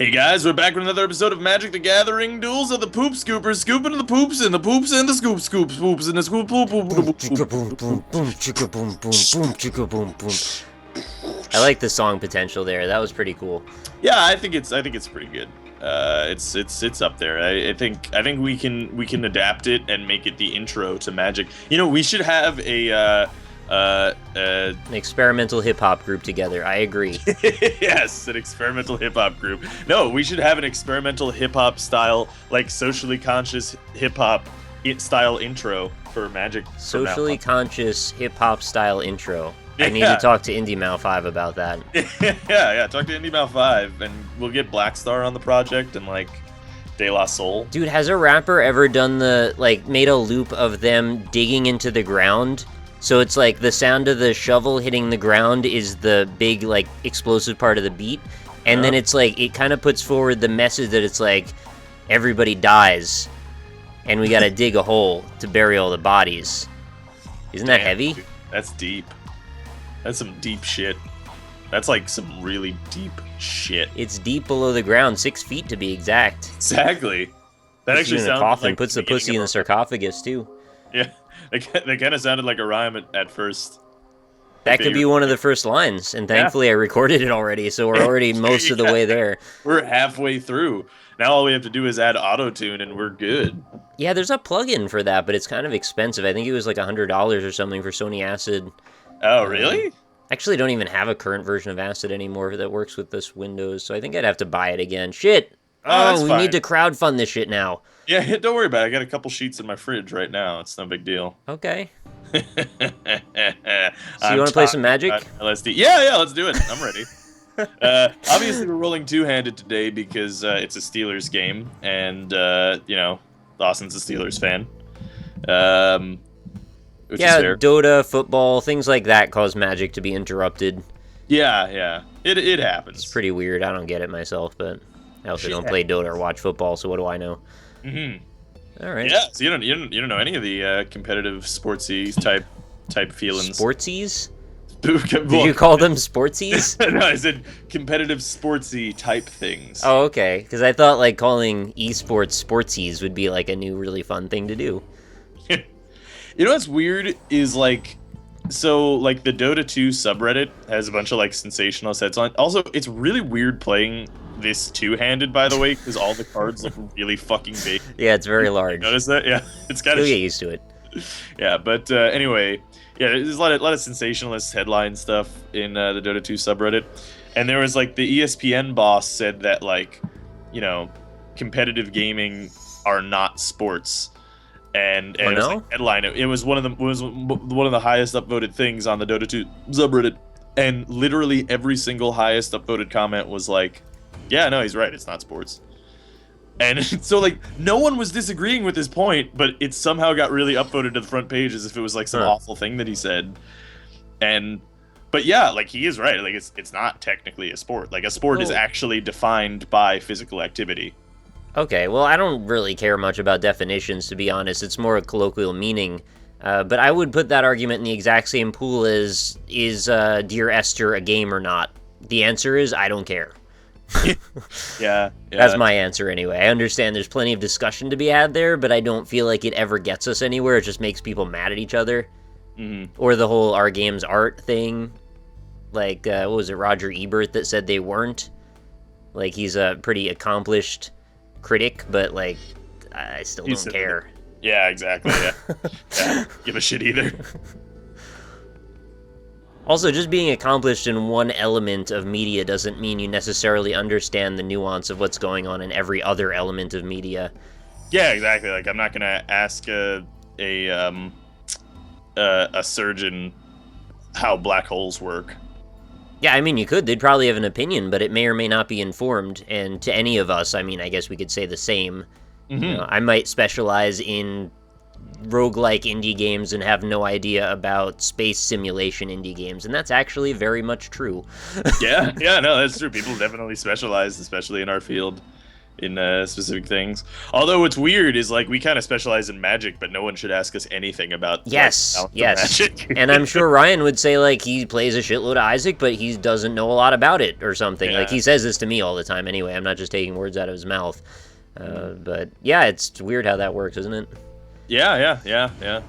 Hey guys, we're back with another episode of Magic the Gathering Duels of the Poop Scoopers, scooping the poops and the poops and the scoops and the scoop poop poop Boom, poop chicka boom, boom, boom, chicka boom, boom, boom, chicka boom, boom. I like the song potential there. That was pretty cool. Yeah, I think it's pretty good. It's up there. I think we can adapt it and make it the intro to Magic. You know, we should have An experimental hip hop group together. I agree. yes, an experimental hip hop group. No, we should have an experimental hip hop style, like socially conscious hip hop style intro for Magic. Socially conscious hip hop style intro. I need to talk to Indie Mal 5 about that. yeah. Talk to Indie Mal 5, and we'll get Black Star on the project and like De La Soul. Dude, has a rapper ever done made a loop of them digging into the ground? So it's like the sound of the shovel hitting the ground is the big, like, explosive part of the beat. And then it's like, it kind of puts forward the message that it's like, everybody dies. And we gotta dig a hole to bury all the bodies. Isn't that heavy? Dude, that's deep. That's some deep shit. That's like some really deep shit. It's deep below the ground, 6 feet to be exact. Exactly. That Puts actually you in a sounds coffin, like puts the pussy in the sarcophagus, too. Yeah. They kind of sounded like a rhyme at first. That could be one of the first lines, and thankfully I recorded it already, so we're already most of the way there. We're halfway through. Now all we have to do is add auto-tune, and we're good. Yeah, there's a plugin for that, but it's kind of expensive. I think it was like $100 or something for Sony Acid. Oh, really? Actually, don't even have a current version of Acid anymore that works with this Windows, so I think I'd have to buy it again. Shit! Oh, we need to crowdfund this shit now. Yeah, don't worry about it. I got a couple sheets in my fridge right now. It's no big deal. Okay. So you want to play some Magic? LSD. Yeah, let's do it. I'm ready. Obviously, we're rolling two-handed today because it's a Steelers game, and Dawson's a Steelers fan. Which is fair. Dota, football, things like that cause Magic to be interrupted. Yeah. It happens. It's pretty weird. I don't get it myself, but I also don't play Dota or watch football, so what do I know? Mm-hmm. All right. Yeah, so you don't know any of the competitive sportsy type feelings. Sportsies? Did you call them sportsies? No, I said competitive sportsy type things. Oh, okay. Because I thought like calling esports sportsies would be like a new really fun thing to do. You know what's weird is like, so like the Dota 2 subreddit has a bunch of like sensational sets on. Also, it's really weird playing this two-handed, by the way, because all the cards look really fucking big. Yeah, it's very large. You notice that? Yeah, it's kind of. You'll get used to it. Yeah, but anyway, yeah, there's a lot of sensationalist headline stuff in the Dota 2 subreddit, and there was like the ESPN boss said that like, competitive gaming are not sports. And it was like headline. It was one of the highest upvoted things on the Dota 2 subreddit, and literally every single highest upvoted comment was like, "Yeah, no, he's right. It's not sports." And so like no one was disagreeing with his point, but it somehow got really upvoted to the front page as if it was like some awful thing that he said. But yeah, like he is right. Like it's not technically a sport. Like a sport is actually defined by physical activity. Okay, well, I don't really care much about definitions, to be honest. It's more a colloquial meaning. But I would put that argument in the exact same pool as, is Dear Esther a game or not? The answer is, I don't care. Yeah. That's my answer anyway. I understand there's plenty of discussion to be had there, but I don't feel like it ever gets us anywhere. It just makes people mad at each other. Mm-hmm. Or the whole our game's art thing. Like, what was it, Roger Ebert that said they weren't? Like, he's a pretty accomplished critic, but like I still don't care. Yeah, exactly. Yeah. Give a shit either. Also, just being accomplished in one element of media doesn't mean you necessarily understand the nuance of what's going on in every other element of media. Yeah, exactly. Like I'm not gonna ask a surgeon how black holes work. Yeah, I mean, you could. They'd probably have an opinion, but it may or may not be informed. And to any of us, I mean, I guess we could say the same. Mm-hmm. I might specialize in roguelike indie games and have no idea about space simulation indie games, and that's actually very much true. Yeah, no, that's true. People definitely specialize, especially in our field. in specific things. Although what's weird is like we kind of specialize in magic, but no one should ask us anything about Yes, like, yes. magic. And I'm sure Ryan would say like he plays a shitload of Isaac, but he doesn't know a lot about it or something. Yeah. Like he says this to me all the time anyway. I'm not just taking words out of his mouth. But yeah, it's weird how that works, isn't it? Yeah. Why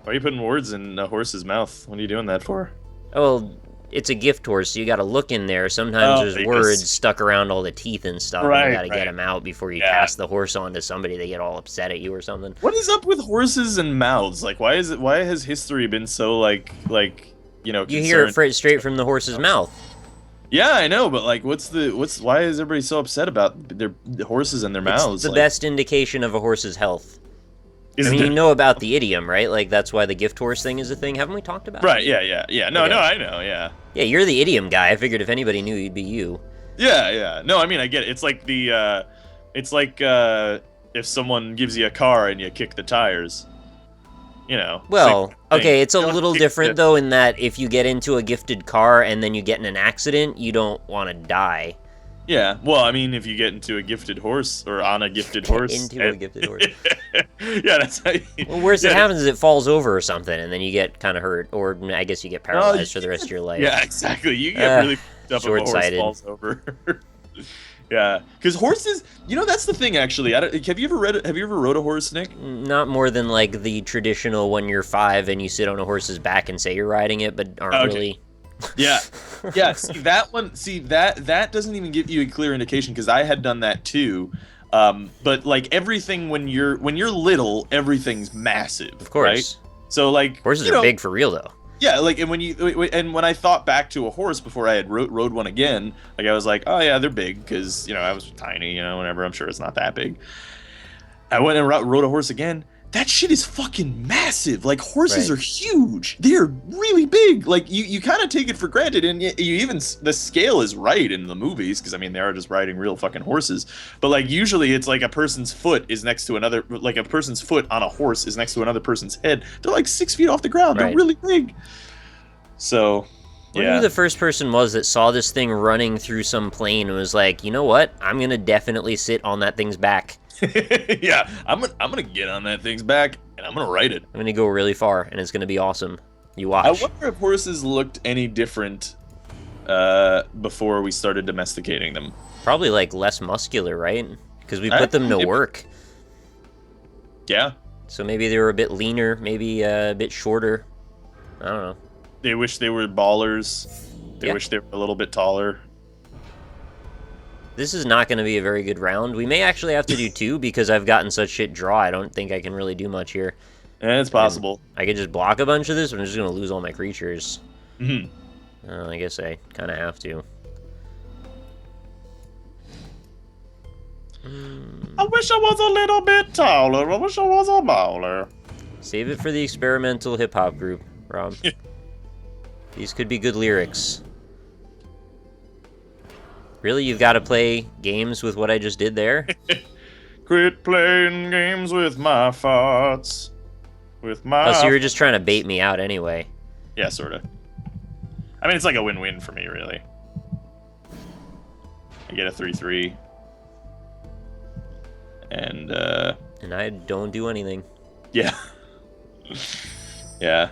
are you putting words in a horse's mouth? What are you doing that for? Oh, well, it's a gift horse, so you got to look in there. Sometimes there's words stuck around all the teeth and stuff, and you got to get them out before you pass the horse on to somebody. They get all upset at you or something. What is up with horses and mouths? Like, why has history been so like you know? You hear it straight from the horse's mouth. Yeah, I know, but like, why is everybody so upset about the horses and their mouths? It's the best indication of a horse's health. I mean, Isn't you know about the idiom, right? Like, that's why the gift horse thing is a thing. Haven't we talked about it? Right, yeah. No, I know, yeah. Yeah, you're the idiom guy. I figured if anybody knew, you'd be you. Yeah. No, I mean, I get it. It's like if someone gives you a car and you kick the tires. You know. Well, okay, it's a little different, though, in that if you get into a gifted car and then you get in an accident, you don't want to die. Yeah, well, I mean, if you get into a gifted horse or on a gifted horse. A gifted horse. Yeah, that's how you... Well, worst that happens is it falls over or something, and then you get kind of hurt, or I guess you get paralyzed for the rest of your life. Yeah, exactly. You get really fucked up if a horse falls over. Yeah, because horses, you know, that's the thing. Actually, have you ever rode a horse, Nick? Not more than like the traditional when you're 5 and you sit on a horse's back and say you're riding it, but aren't really. Yeah. See that one. See that doesn't even give you a clear indication because I had done that too. But like everything when you're little, everything's massive. Of course. Right? So like horses are big for real though. Yeah, like and when I thought back to a horse before I had rode one again, like I was like, oh yeah, they're big because I was tiny, whatever. I'm sure it's not that big. I went and rode a horse again. That shit is fucking massive. Like horses are huge. They're really big. Like you kind of take it for granted, and you even the scale is right in the movies because I mean they are just riding real fucking horses. But like usually it's like a person's foot is next to another, like a person's foot on a horse is next to another person's head. They're like 6 feet off the ground. They're really big. So. I wonder who the first person was that saw this thing running through some plain and was like, you know what? I'm gonna definitely sit on that thing's back. Yeah, I'm gonna get on that thing's back and I'm gonna ride it. I'm gonna go really far and it's gonna be awesome. You watch. I wonder if horses looked any different before we started domesticating them. Probably like less muscular, right? Because we put them to work. Yeah. So maybe they were a bit leaner, maybe a bit shorter. I don't know. They wish they were ballers. They wish they were a little bit taller. This is not going to be a very good round. We may actually have to do 2 because I've gotten such shit draw. I don't think I can really do much here. Yeah, it's possible. I could just block a bunch of this, but I'm just going to lose all my creatures. Mm-hmm. I guess I kind of have to. I wish I was a little bit taller. I wish I was a baller. Save it for the experimental hip-hop group, Rob. These could be good lyrics. Really? You've got to play games with what I just did there? Quit playing games with my farts. With my... Oh, so you were just trying to bait me out anyway. Yeah, sort of. I mean, it's like a win-win for me, really. I get a 3/3. And I don't do anything. Yeah. Yeah.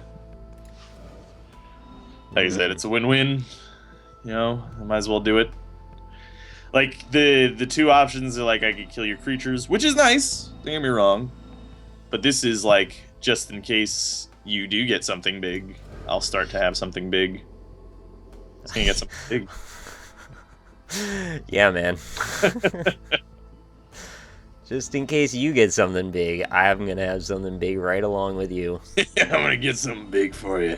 Like I said, it's a win-win. I might as well do it. Like, the 2 options are, like, I could kill your creatures, which is nice, don't get me wrong. But this is, like, just in case you do get something big, I'll start to have something big. It's gonna get something big. Yeah, man. Just in case you get something big, I'm gonna have something big right along with you. I'm gonna get something big for you.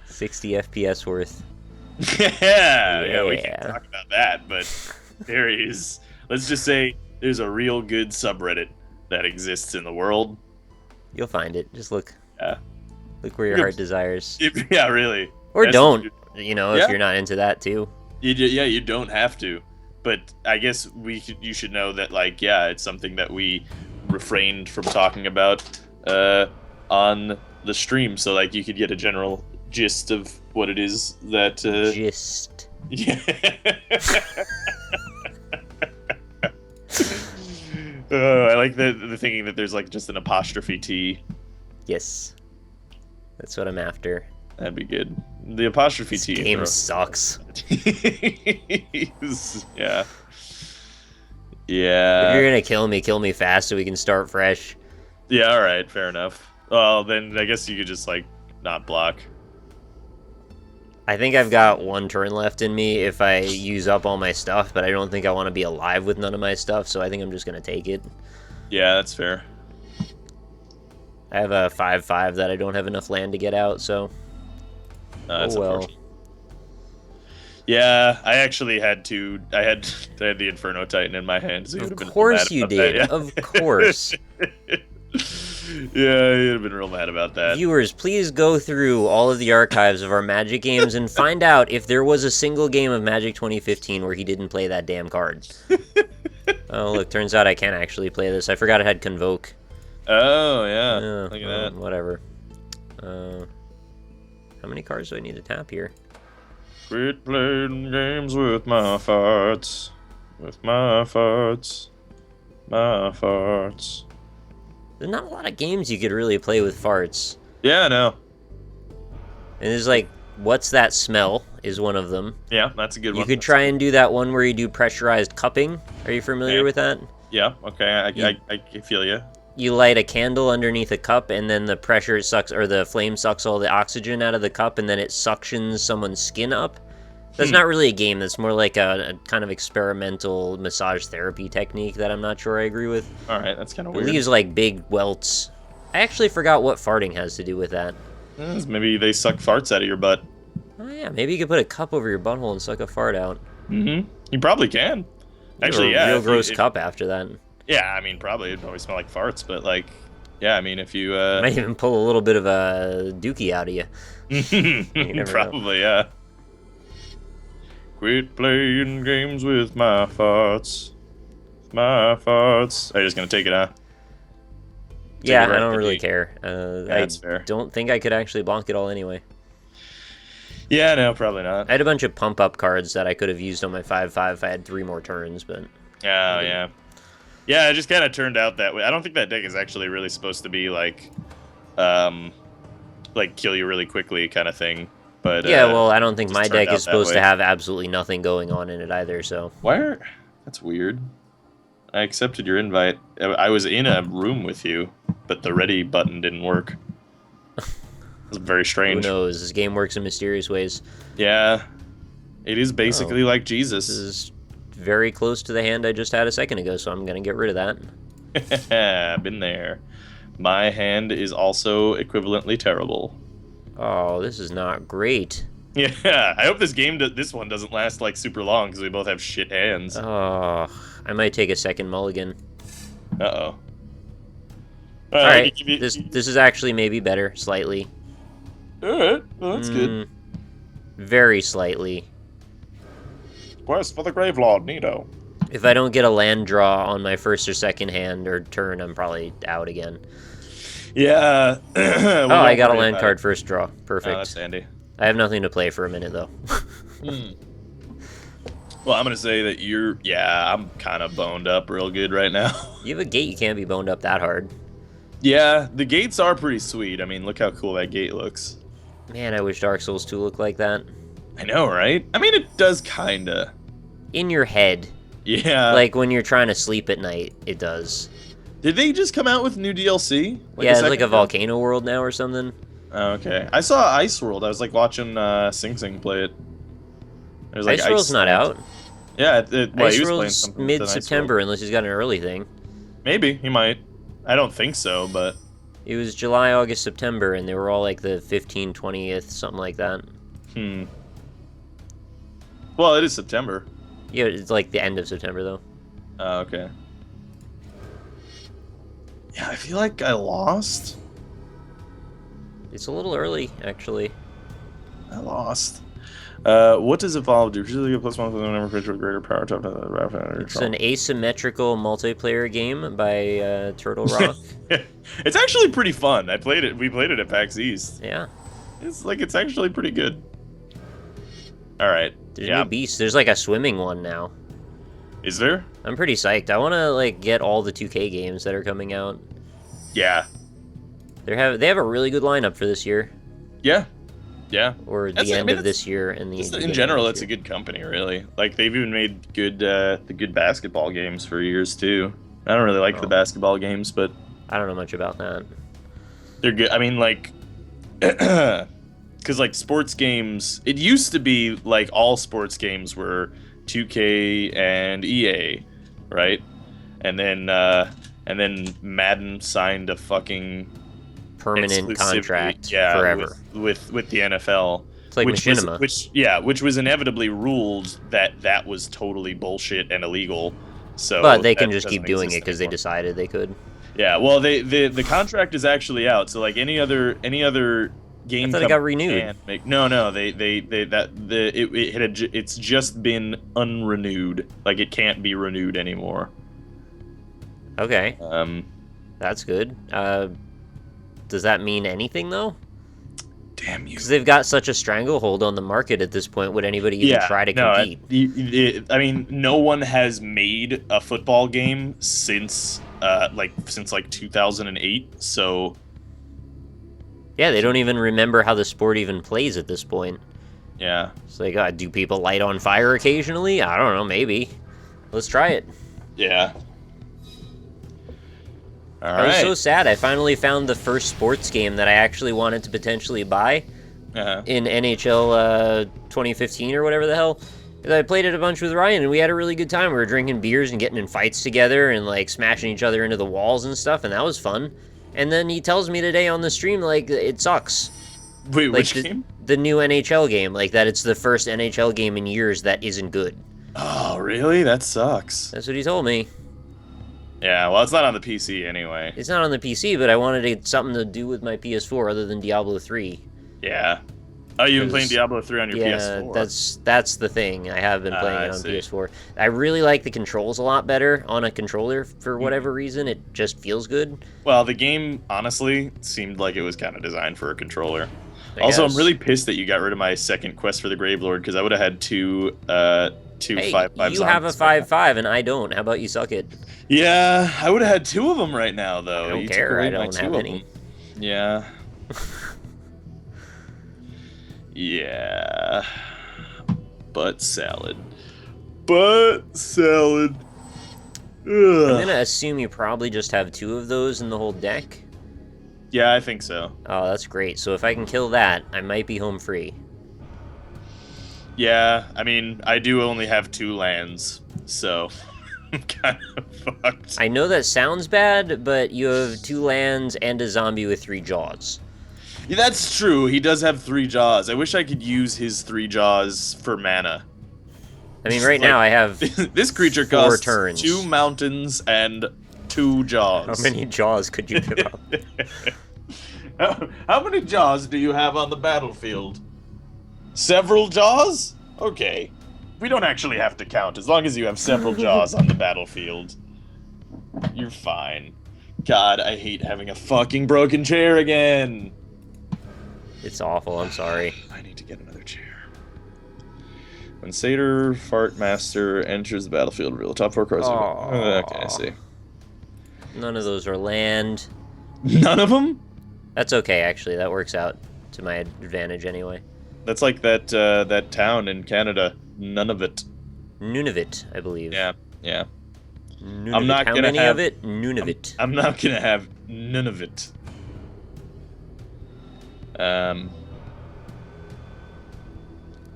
60 FPS worth. Yeah, we can talk about that, but there is, let's just say, there's a real good subreddit that exists in the world. You'll find it. Just look. Yeah. Look where your heart desires. Yeah, really. Or don't, if you're not into that too. You don't have to. But I guess you should know that, like, yeah, it's something that we refrained from talking about on the stream, so like you could get a general gist of what it is that. Gist. Yeah. I like the thinking that there's like just an apostrophe T. Yes. That's what I'm after. That'd be good. The apostrophe This T. game sucks. Yeah. If you're Yeah. gonna kill me fast so we can start fresh. Yeah, alright, fair enough. Well, then I guess you could just, like, not block. I think I've got one turn left in me if I use up all my stuff, but I don't think I want to be alive with none of my stuff, so I think I'm just gonna take it. Yeah, that's fair. I have a 5/5 that I don't have enough land to get out, so... That's oh well. unfortunate. Yeah, I actually had to. I had the Inferno Titan in my hand. So Of course you did. Yeah. Of course. Yeah, you'd have been real mad about that. Viewers, please go through all of the archives of our Magic games and find out if there was a single game of Magic 2015 where he didn't play that damn card. Oh, look, turns out I can't actually play this. I forgot it had Convoke. Oh, yeah. Look Look at that. Whatever. How many cards do I need to tap here? Quit playing games with my farts. With my farts. My farts. There's not a lot of games you could really play with farts. Yeah, I know. And there's like, What's That Smell is one of them. Yeah, that's a good one. You could try and do that one where you do pressurized cupping. Are you familiar with that? Yeah, okay, I feel you. You light a candle underneath a cup, and then the pressure sucks, or the flame sucks all the oxygen out of the cup, and then it suctions someone's skin up. That's not really a game. That's more like a kind of experimental massage therapy technique that I'm not sure I agree with. All right, that's kind of It weird. leaves like big welts. I actually forgot what farting has to do with that. Maybe they suck farts out of your butt. Oh yeah, maybe you could put a cup over your butthole and suck a fart out. Mm-hmm. You probably can. Actually, Or a yeah. real gross cup after that. Yeah, I mean, probably it'd probably smell like farts, but like, yeah, I mean, if you Might even pull a little bit of a dookie out of you. never probably, yeah. Quit playing games with my farts. My farts. Are you just gonna take it, huh? Yeah, it right I don't to really me. care. That's fair. Don't think I could actually bonk it all anyway. Yeah, no, probably not. I had a bunch of pump-up cards that I could have used on my 5/5 if I had 3 more turns, but... Oh, yeah. Yeah, it just kind of turned out that way. I don't think that deck is actually really supposed to be, like kill you really quickly kind of thing. But yeah, well, I don't think just my turned deck out is that supposed to way. have absolutely nothing going on in it either, so... Where? That's weird. I accepted your invite. I was in a room with you, but the ready button didn't work. It's very Who strange. knows? This game works in mysterious ways. Yeah. It is basically like This Jesus. is very close to the hand I just had a second ago, so I'm going to get rid of that. Been there. My hand is also equivalently terrible. Oh, this is not great. Yeah, I hope this one doesn't last like super long because we both have shit hands. Oh, I might take a second mulligan. Uh-oh. Alright, this is actually maybe better, slightly. Alright, well, that's good. Very slightly. Quest for the Gravelord, Nito. If I don't get a land draw on my first or second hand or turn, I'm probably out again. Yeah. Oh, I got a land card first draw. Perfect. Oh, that's handy. I have nothing to play for a minute, though. Well, I'm gonna say that I'm kind of boned up real good right now. You have a gate, you can't be boned up that hard. Yeah, the gates are pretty sweet. I mean, look how cool that gate looks. Man, I wish Dark Souls 2 looked like that. I know, right? I mean, it does kinda. In your head. Yeah. Like when you're trying to sleep at night, it does. Did they just come out with new DLC? Yeah, it's like second a ago? volcano world now or something. Oh, okay. I saw Ice World. I was like watching Sing Sing play it. There's like Ice World's not out. Yeah, Ice he was playing World's something with an Ice mid-September, World. unless he's got an early thing. Maybe he might. I don't think so, but It was July, August, September, and they were all like the 15th, 20th, something like that. Well, it is September. Yeah, it's like the end of September, though. Oh, okay. Yeah, I feel like I lost. It's a little early, actually. I lost. What does Evolve do? Usually get +1 whenever creature with greater power top to It's an asymmetrical multiplayer game by Turtle Rock. It's actually pretty fun. We played it at PAX East. Yeah. It's actually pretty good. All right. There's new beasts. There's like a swimming one now. Is there? I'm pretty psyched. I want to like get all the 2K games that are coming out. Yeah. They have a really good lineup for this year. Yeah. Yeah. Or the end of this year and in general, it's a good company, really. Like they've even made the good basketball games for years too. I don't really like the basketball games, but I don't know much about that. They're good. I mean, like, because like sports games, it used to be like all sports games were 2K and EA, right? And then Madden signed a fucking permanent contract forever with the NFL. It's like machinima. Which was inevitably ruled that was totally bullshit and illegal. So, but they can just keep doing it because they decided they could. Yeah, well, the contract is actually out. So like any other game, I thought it got renewed. It's just been unrenewed. Like it can't be renewed anymore. Okay. That's good. Does that mean anything though? Damn you! Because they've got such a stranglehold on the market at this point. Would anybody even try to compete? I mean, no one has made a football game since 2008. So yeah, they don't even remember how the sport even plays at this point. Yeah, it's like, do people light on fire occasionally? I don't know. Maybe. Let's try it. Yeah. I was so sad. I finally found the first sports game that I actually wanted to potentially buy in NHL 2015 or whatever the hell. And I played it a bunch with Ryan, and we had a really good time. We were drinking beers and getting in fights together and, like, smashing each other into the walls and stuff, and that was fun. And then he tells me today on the stream, like, it sucks. Wait, like, which game? The new NHL game. Like, that it's the first NHL game in years that isn't good. Oh, really? That sucks. That's what he told me. Yeah, well, it's not on the PC anyway. It's not on the PC, but I wanted something to do with my PS4 other than Diablo 3. Yeah. Oh, you've been playing Diablo 3 on your PS4? Yeah, that's the thing. I have been playing it on PS4. I really like the controls a lot better on a controller for whatever reason. It just feels good. Well, the game, honestly, seemed like it was kind of designed for a controller. I also, guess. I'm really pissed that you got rid of my second quest for the Gravelord, because I would have had two Hey, 5/5 you have a 5/5 and I don't. How about you suck it? Yeah, I would have had two of them right now, though. I don't You care. took away I my don't two have of any. them. Yeah. Yeah. Butt salad. Butt salad. Ugh. I'm gonna assume you probably just have two of those in the whole deck. Yeah, I think so. Oh, that's great. So if I can kill that, I might be home free. Yeah, I mean, I do only have 2 lands, so I'm kind of fucked. I know that sounds bad, but you have 2 lands and a zombie with 3 jaws. Yeah, that's true. He does have 3 jaws. I wish I could use his 3 jaws for mana. I mean, right now I have this creature 4 costs turns. 2 mountains and 2 jaws. How many jaws could you give up? How many jaws do you have on the battlefield? Several jaws? Okay. We don't actually have to count. As long as you have several jaws on the battlefield, you're fine. God, I hate having a fucking broken chair again. It's awful, I'm sorry. I need to get another chair. When Satyr Fart Master enters the battlefield, reveal the top 4 cards. Okay, I see. None of those are land. None of them? That's okay, actually. That works out to my advantage anyway. That's like that town in Canada. Nunavut. Nunavut, I believe. Yeah. Nunavut. I'm not How gonna many have of it? Nunavut. I'm not gonna have none of it.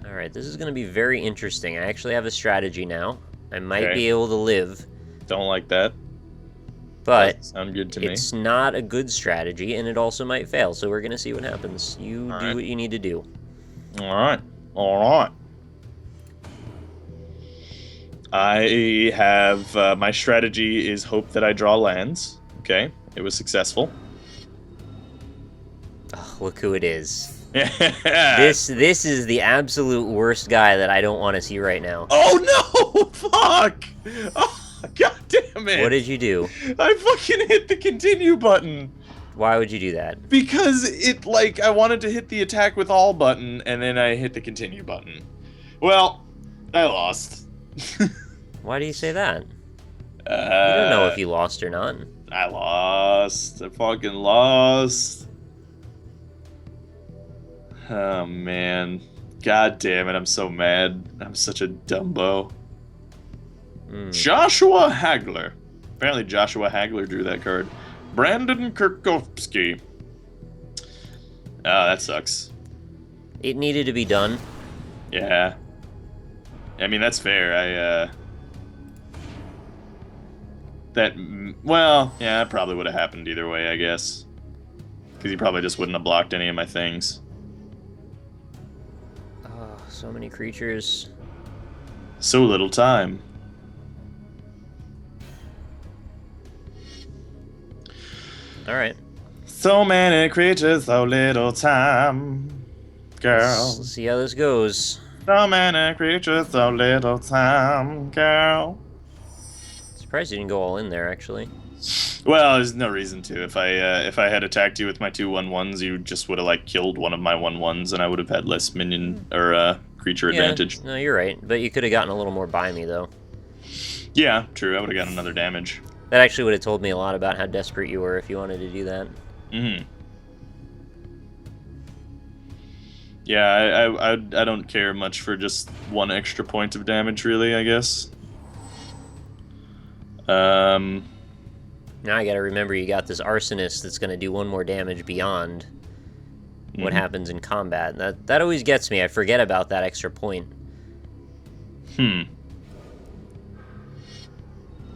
Alright, this is going to be very interesting. I actually have a strategy now. I might Okay. be able to live, Don't like that. but Doesn't sound good to me. it's not a good strategy, and it also might fail, so we're going to see what happens. You do Alright. what you need to do. All right. I have my strategy is hope that I draw lands. Okay, it was successful. Oh, look who it is. Yeah. This is the absolute worst guy that I don't want to see right now. Oh no! Fuck! Oh, God damn it! What did you do? I fucking hit the continue button. Why would you do that? Because I wanted to hit the attack with all button, and then I hit the continue button. Well, I lost. Why do you say that? You don't know Uh, if you lost or not. I lost. I fucking lost. Oh, man. God damn it, I'm so mad. I'm such a dumbo. Joshua Hagler. Apparently Joshua Hagler drew that card. Brandon Kirkovsky. Oh, that sucks. It needed to be done. Yeah. I mean, that's fair. Well, yeah, that probably would have happened either way, I guess. Because he probably just wouldn't have blocked any of my things. Oh, so many creatures. So little time. Alright. So many creatures, so little time. Girl. Let's see how this goes. So many creatures, so little time, girl. Surprised you didn't go all in there, actually. Well, there's no reason to. If I had attacked you with my 2/1/1s, you just would have like killed one of my 1/1s, and I would have had less minion or creature advantage. No, you're right. But you could have gotten a little more by me, though. Yeah, true. I would have gotten another damage. That actually would have told me a lot about how desperate you were if you wanted to do that. Mm-hmm. Yeah, I don't care much for just one extra point of damage, really, I guess. Now I gotta remember you got this arsonist that's gonna do one more damage beyond what happens in combat. That always gets me. I forget about that extra point.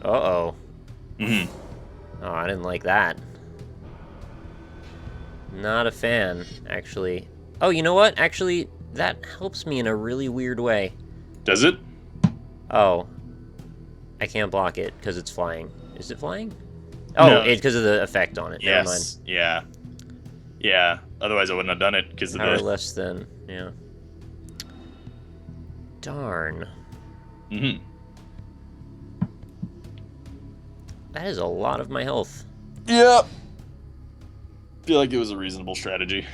Uh-oh. Oh, I didn't like that. Not a fan, actually. Oh, you know what? Actually, that helps me in a really weird way. Does it? Oh. I can't block it because it's flying. Is it flying? Oh, No. it's because of the effect on it. Yes. Never mind. Yeah. Yeah. Otherwise, I wouldn't have done it because of Power the. less than, yeah. Darn. That is a lot of my health. Yep. Feel like it was a reasonable strategy.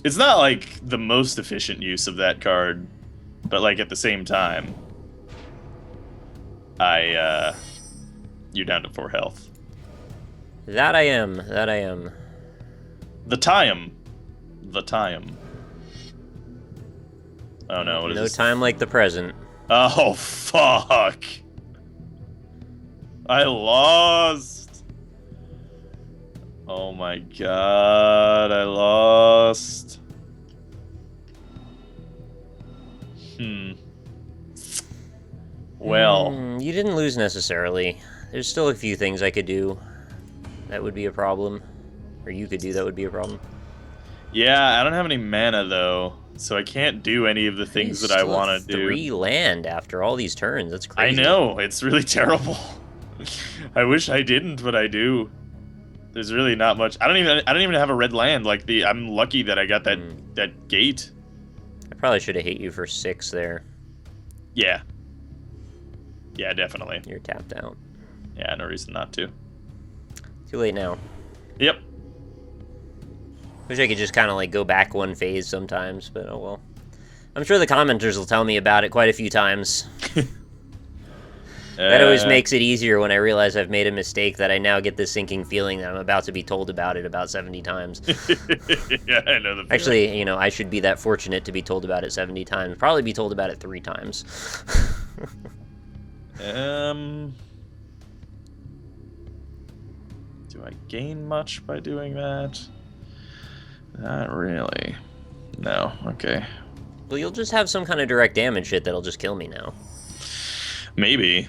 It's not like the most efficient use of that card, but like at the same time, you're down to 4 health. That I am. That I am. The time. Oh no, what is No this? time like the present. Oh, fuck. I lost. Oh my god, I lost. Well. You didn't lose necessarily. There's still a few things I could do that would be a problem. Or you could do that would be a problem. Yeah, I don't have any mana though, so I can't do any of the things that I want to do. 3 land after all these turns. That's crazy. I know, it's really terrible. I wish I didn't, but I do. There's really not much. I don't even have a red land. Like I'm lucky that I got that gate. I probably should have hit you for 6 there. Yeah. Yeah, definitely. You're tapped out. Yeah, no reason not to. Too late now. Yep. Wish I could just kind of like go back one phase sometimes, but oh well. I'm sure the commenters will tell me about it quite a few times. That always makes it easier when I realize I've made a mistake, that I now get this sinking feeling that I'm about to be told about it about 70 times. Yeah, I know the feeling. Actually, you know, I should be that fortunate to be told about it 70 times. Probably be told about it 3 times. Do I gain much by doing that? Not really. No, okay. Well, you'll just have some kind of direct damage shit that'll just kill me now. Maybe.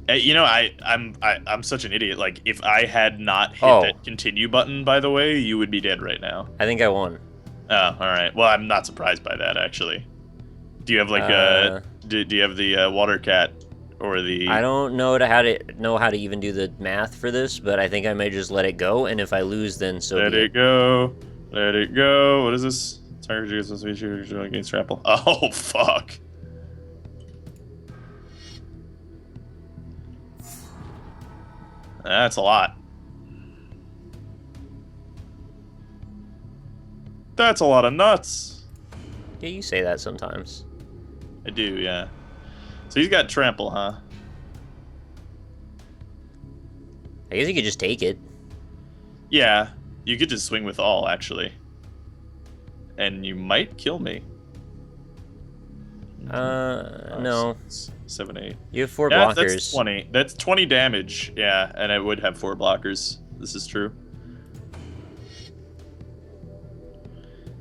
You know, I'm such an idiot. Like, if I had not hit that continue button, by the way, you would be dead right now. I think I won. Oh, all right. Well, I'm not surprised by that, actually. Do you have like do you have the water cat or the? I don't know how to even do the math for this, but I think I may just let it go. And if I lose, then so let be it go. Let it go. What is this? Target is supposed to be against grapple. Oh fuck. That's a lot. That's a lot of nuts. Yeah, you say that sometimes. I do, yeah. So he's got trample, huh? I guess you could just take it. Yeah, you could just swing with all, actually. And you might kill me. No. 7, 8. You have 4 Yeah, blockers. that's 20. That's 20 damage. Yeah, and I would have 4 blockers. This is true.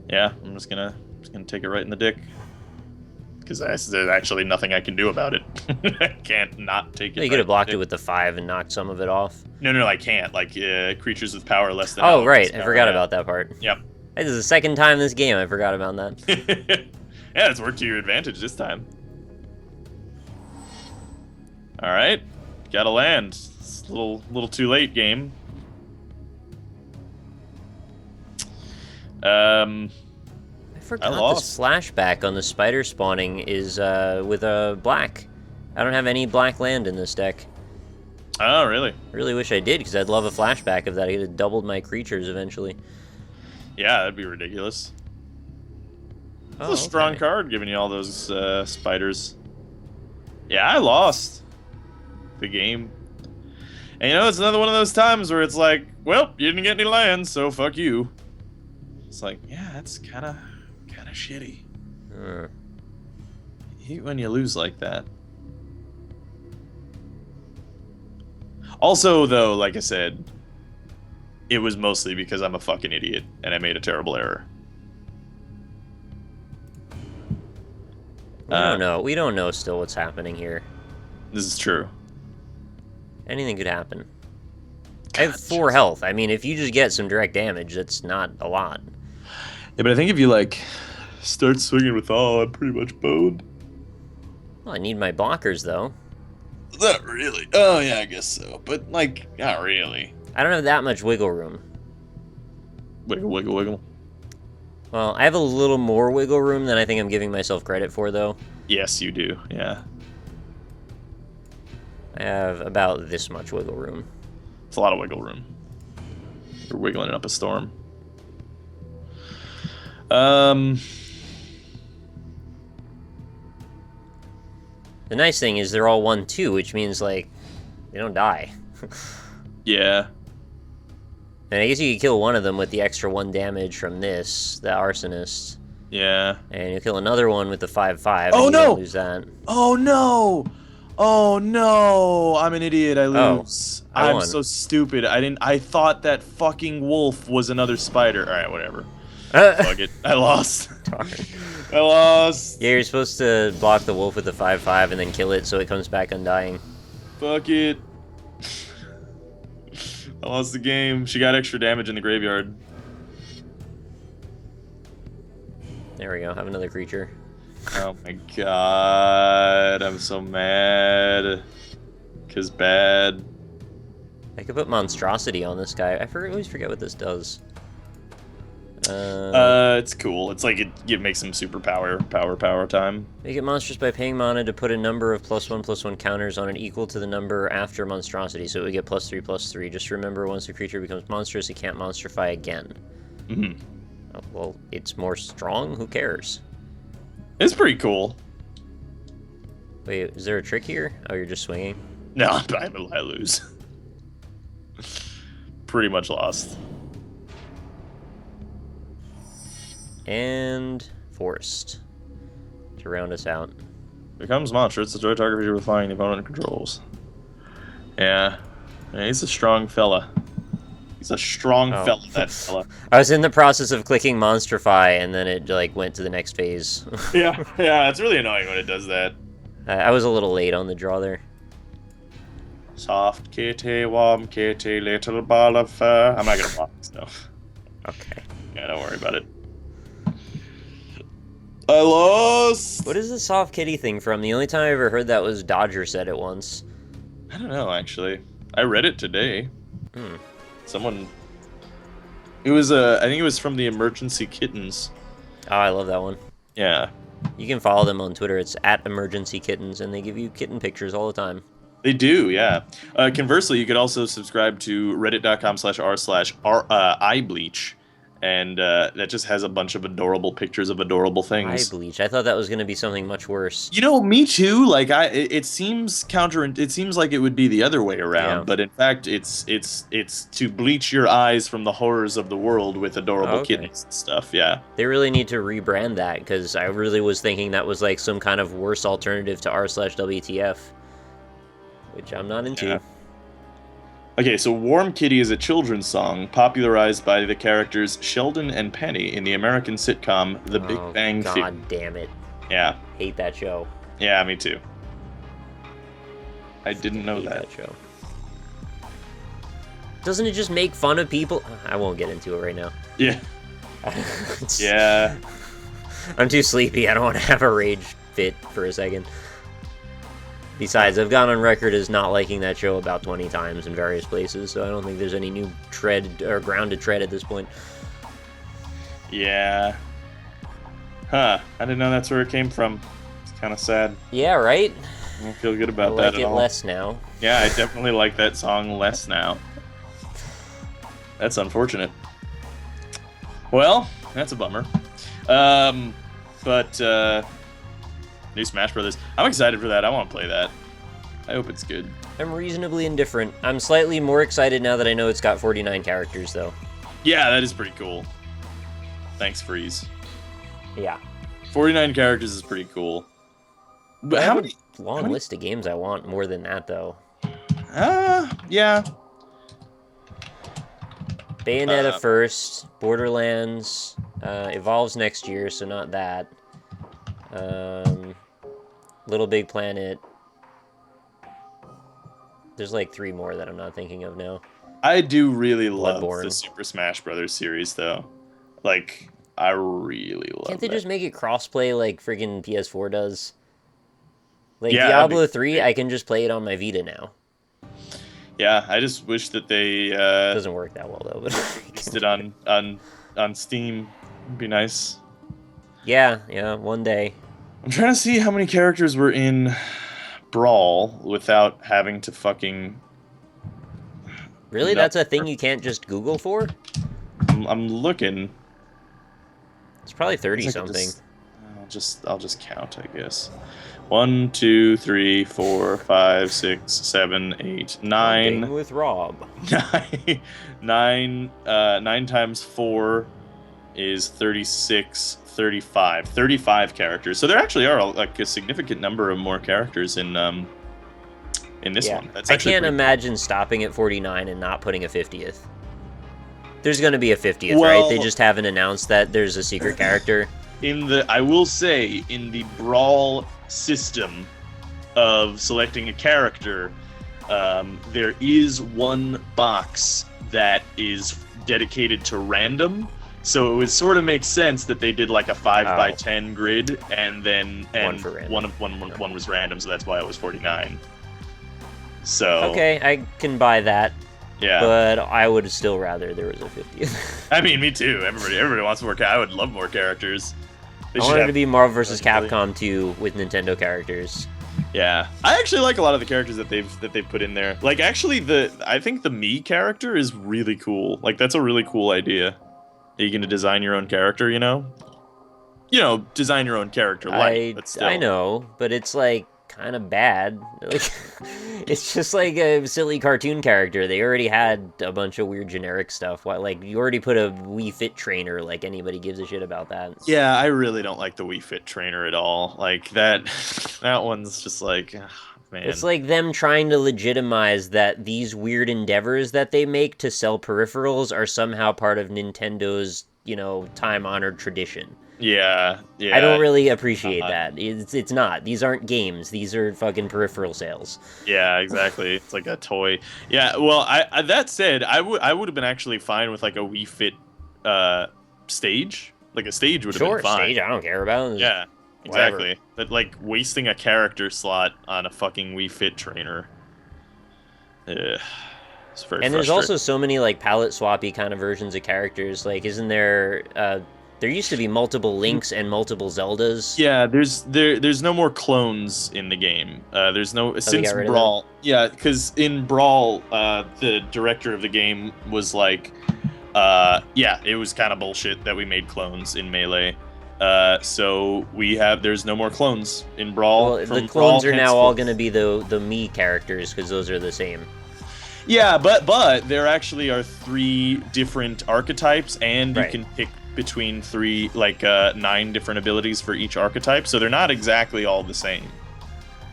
Yeah, I'm just gonna take it right in the dick. Because there's actually nothing I can do about it. I can't not take it. You could have blocked it with the 5 and knocked some of it off. No, I can't. Like, creatures with power less than... Oh, right. I forgot about that part. Yep. This is the second time this game I forgot about that. Yeah, it's worked to your advantage this time. Alright. Gotta land. It's a little too late, game. I forgot this flashback on the spider spawning is with a black. I don't have any black land in this deck. Oh, really? I really wish I did, because I'd love a flashback of that. I could have doubled my creatures eventually. Yeah, that'd be ridiculous. It's a strong card, giving you all those spiders. Yeah, I lost the game. And you know, it's another one of those times where it's like, well, you didn't get any lands, so fuck you. It's like, yeah, that's kind of shitty. I hate when you lose like that. Also, though, like I said, it was mostly because I'm a fucking idiot and I made a terrible error. We don't know. We don't know still what's happening here. This is true. Anything could happen. I have 4 health. I mean, if you just get some direct damage, that's not a lot. Yeah, but I think if you, like, start swinging with all, I'm pretty much boned. Well, I need my blockers, though. Not really. Oh, yeah, I guess so. But, like, not really. I don't have that much wiggle room. Wiggle, wiggle, wiggle. Well, I have a little more wiggle room than I think I'm giving myself credit for, though. Yes, you do, yeah. I have about this much wiggle room. It's a lot of wiggle room. You're wiggling it up a storm. The nice thing is they're all 1/2, which means, like, they don't die. Yeah. And I guess you could kill one of them with the extra 1 damage from this, the Arsonist. Yeah. And you'll kill another one with the 5/5. Oh, and you no! don't lose that. Oh, no! Oh, no! I'm an idiot. I lose. I won. I'm so stupid. I thought that fucking wolf was another spider. Alright, whatever. Fuck it. I lost. Darn. I lost. Yeah, you're supposed to block the wolf with the 5/5 and then kill it so it comes back undying. Fuck it. I lost the game. She got extra damage in the graveyard. There we go. Have another creature. Oh my god. I'm so mad. 'Cause bad. I could put Monstrosity on this guy. I always forget what this does. It's cool. It's like it makes some super power time. Make it monstrous by paying mana to put a number of +1/+1 counters on it equal to the number after Monstrosity, so it would get +3/+3. Just remember, once the creature becomes monstrous, it can't monstrify again. Mm-hmm. Oh, well, it's more strong? Who cares? It's pretty cool. Wait, is there a trick here? Oh, you're just swinging? No, I lose. Pretty much lost. And Forest to round us out. Becomes monstrous. Destroy target creature with flying the opponent controls. Yeah. He's a strong fella. He's a strong fella, that fella. I was in the process of clicking Monstrify, and then it like went to the next phase. Yeah, it's really annoying when it does that. I was a little late on the draw there. Soft kitty, warm kitty, little ball of fur. I'm not gonna block stuff. Okay. Yeah, don't worry about it. I lost! What is the soft kitty thing from? The only time I ever heard that was Dodger said it once. I don't know, actually. I read it today. Someone... It was, I think it was from the Emergency Kittens. Oh, I love that one. Yeah. You can follow them on Twitter. It's @EmergencyKittens, and they give you kitten pictures all the time. They do, yeah. Conversely, you could also subscribe to reddit.com/r/ibleach, and that just has a bunch of adorable pictures of adorable Why things. Bleach? I thought that was gonna be something much worse. You know, me too. Like it seems it seems like it would be the other way Yeah. around, but in fact, it's to bleach your eyes from the horrors of the world with Oh, adorable okay. kittens and stuff. Yeah. They really need to rebrand that because I really was thinking that was like some kind of worse alternative to r/WTF, which I'm not into. Yeah. Okay, so Warm Kitty is a children's song popularized by the characters Sheldon and Penny in the American sitcom The Big Oh, Bang Theory. God damn it. Yeah. Hate that show. Yeah, me too. I didn't know Hate that. show. Doesn't it just make fun of people? I won't get into it right now. Yeah. Yeah. I'm too sleepy. I don't want to have a rage fit for a second. Besides, I've gone on record as not liking that show about 20 times in various places, so I don't think there's any new tread or ground to tread at this point. Yeah. Huh. I didn't know that's where it came from. It's kind of sad. Yeah, right? I don't feel good I about like that it at all. less now. Yeah, I definitely like that song less now. That's unfortunate. Well, that's a bummer. But new Smash Brothers. I'm excited for that. I want to play that. I hope it's good. I'm reasonably indifferent. I'm slightly more excited now that I know it's got 49 characters, though. Yeah, that is pretty cool. Thanks, Freeze. Yeah. 49 characters is pretty cool. But I how have many? a long list of games I want more than that, though. Yeah. Bayonetta first, Borderlands, Evolves next year, so not that. Little Big Planet. There's like 3 more that I'm not thinking of now. I do really love Bloodborne. the Super Smash Brothers series, though. Like, I really love Can't they that. just make it crossplay like friggin' PS4 does? Like Yeah, Diablo that'd be 3, I can just play it on my Vita now. Yeah, I just wish that they Doesn't work that well though, but released it on Steam. It'd be nice. yeah, one day. I'm trying to see how many characters were in Brawl without having to fucking. Really, No. that's a thing you can't just Google for? I'm looking. It's probably 30 I can something. I'll just count, I guess. 1, 2, 3, 4, 5, 6, 7, 8, 9. Hunting with Rob. 9 times 4 is 36, 35. 35 characters. So there actually are like a significant number of more characters in this Yeah. one. That's I actually can't pretty imagine stopping at 49 and not putting a 50th. There's gonna be a 50th, Well- right? They just haven't announced that there's a secret character. I will say, in the Brawl system of selecting a character, there is one box that is dedicated to random. So it would sort of make sense that they did like a 5x10 grid, and One for random. one was random, so that's why it was 49. So Okay, I can buy that, yeah, but I would still rather there was a 50th. I mean, me too. Everybody wants more. I would love more characters. They I should want it have- to be Marvel vs. Really? Capcom 2 with Nintendo characters. Yeah, I actually like a lot of the characters that they've put in there. Like, actually, I think the Mii character is really cool. Like, that's a really cool idea. Are you gonna design your own character? You know, design your own character. But still. I know, but it's like kind of bad. Like, it's just like a silly cartoon character. They already had a bunch of weird generic stuff. Why, like, you already put a Wii Fit trainer. Like, anybody gives a shit about that. Yeah, I really don't like the Wii Fit trainer at all. Like that one's just like, man. It's like them trying to legitimize that these weird endeavors that they make to sell peripherals are somehow part of Nintendo's, time-honored tradition. Yeah. I don't really appreciate that. It's not. These aren't games. These are fucking peripheral sales. Yeah, exactly. It's like a toy. Yeah. Well, I that said, I would have been actually fine with like a Wii Fit stage. Like a stage would have Sure, been fine. stage I don't care about. Yeah, Whatever. exactly. But like wasting a character slot on a fucking Wii Fit trainer. Ugh. It's very And there's frustrating. also so many like palette swappy kind of versions of characters. Like, isn't there? There used to be multiple Links and multiple Zeldas. Yeah, there's no more clones in the game. There's no since got rid of Brawl. Yeah, because in Brawl, the director of the game was like, yeah, it was kind of bullshit that we made clones in Melee. So there's no more clones in Brawl. Well, the clones are now all going to be the Mii characters because those are the same. Yeah, but there actually are 3 different archetypes, and you can pick between 9 different abilities for each archetype. So they're not exactly all the same.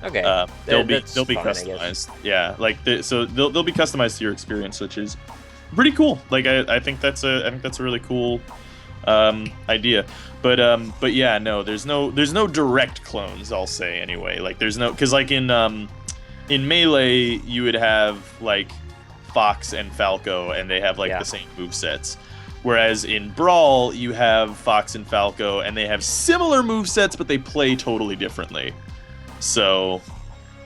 Okay, they'll be customized. Yeah, so they'll be customized to your experience, which is pretty cool. Like I think that's a really cool idea. But yeah, no, there's no direct clones, I'll say anyway. Like there's no, because like in Melee you would have like Fox and Falco, and they have like the same movesets. Whereas in Brawl you have Fox and Falco, and they have similar movesets, but they play totally differently. So,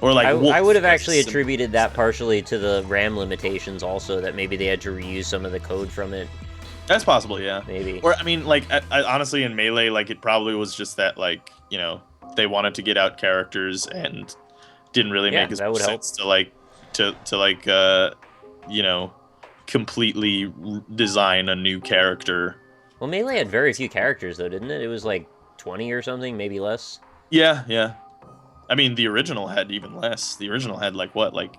or like I would have actually attributed that partially to the RAM limitations also, that maybe they had to reuse some of the code from it. That's possible, yeah. Maybe. Or, I mean, like, I honestly, in Melee, like, it probably was just that, like, you know, they wanted to get out characters and didn't really make as much sense to, like, you know, completely design a new character. Well, Melee had very few characters, though, didn't it? It was, like, 20 or something, maybe less? Yeah, yeah. I mean, the original had even less. The original had, like, what, like...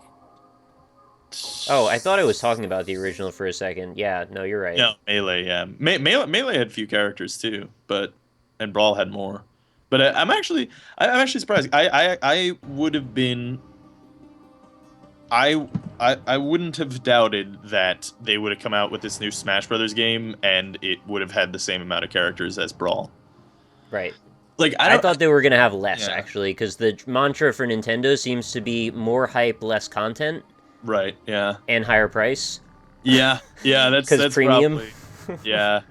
Oh, I thought I was talking about the original for a second. Yeah, no, you're right. No, Melee, yeah. Melee had few characters, too, and Brawl had more. But I'm actually surprised. I would have been... I wouldn't have doubted that they would have come out with this new Smash Brothers game, and it would have had the same amount of characters as Brawl. Right. Like I thought they were going to have less, actually, because the mantra for Nintendo seems to be more hype, less content. Right, yeah. And higher price. Yeah, that's premium. Probably, yeah.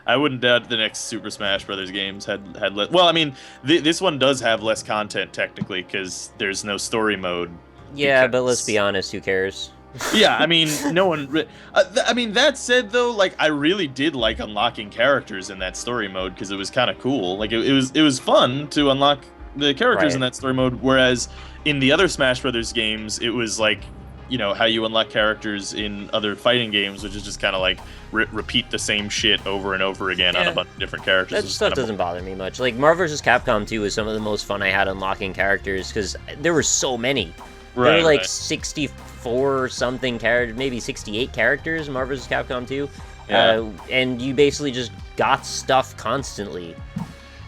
I wouldn't doubt the next Super Smash Brothers games had less. Well, I mean, this one does have less content, technically, because there's no story mode. Yeah, but let's be honest, who cares? Yeah, I mean, no one... I mean, that said, though, like, I really did like unlocking characters in that story mode, because it was kind of cool. Like, it was fun to unlock the characters in that story mode, whereas in the other Smash Brothers games, it was like, you know, how you unlock characters in other fighting games, which is just kind of like repeat the same shit over and over again on a bunch of different characters. That stuff doesn't bother me much. Like, Marvel vs. Capcom 2 was some of the most fun I had unlocking characters, because there were so many. There were like 64 something characters, maybe 68 characters in Marvel vs. Capcom 2. Yeah. And you basically just got stuff constantly.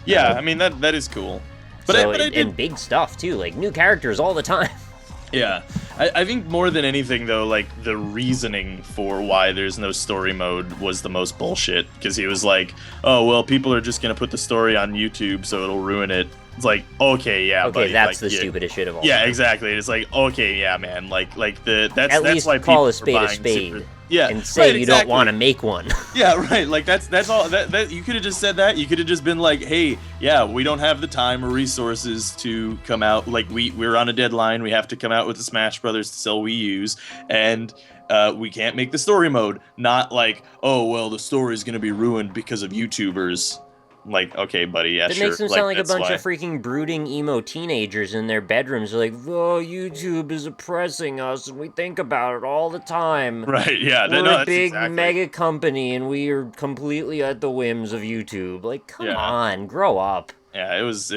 Yeah, I mean, that is cool. But and big stuff, too. Like, new characters all the time. Yeah. I think more than anything, though, like, the reasoning for why there's no story mode was the most bullshit. Because he was like, oh, well, people are just going to put the story on YouTube, so it'll ruin it. It's like, okay, yeah, okay, buddy, that's like, the stupidest shit of all. Yeah, exactly. It's like, okay, yeah, man, that's at least why call a spade a spade. Yeah, and say you don't want to make one. Yeah, right. Like that's all. That you could have just said that. You could have just been like, hey, yeah, we don't have the time or resources to come out. Like we're on a deadline. We have to come out with the Smash Brothers to sell Wii U's, and we can't make the story mode. Not like, oh well, the story is gonna be ruined because of YouTubers. Like, okay, buddy, yeah, sure. It makes them sound like a bunch of freaking brooding emo teenagers in their bedrooms. They're like, oh, YouTube is oppressing us, and we think about it all the time. Right, yeah. We're a big mega company, and we are completely at the whims of YouTube. Like, come on, grow up. Yeah, it was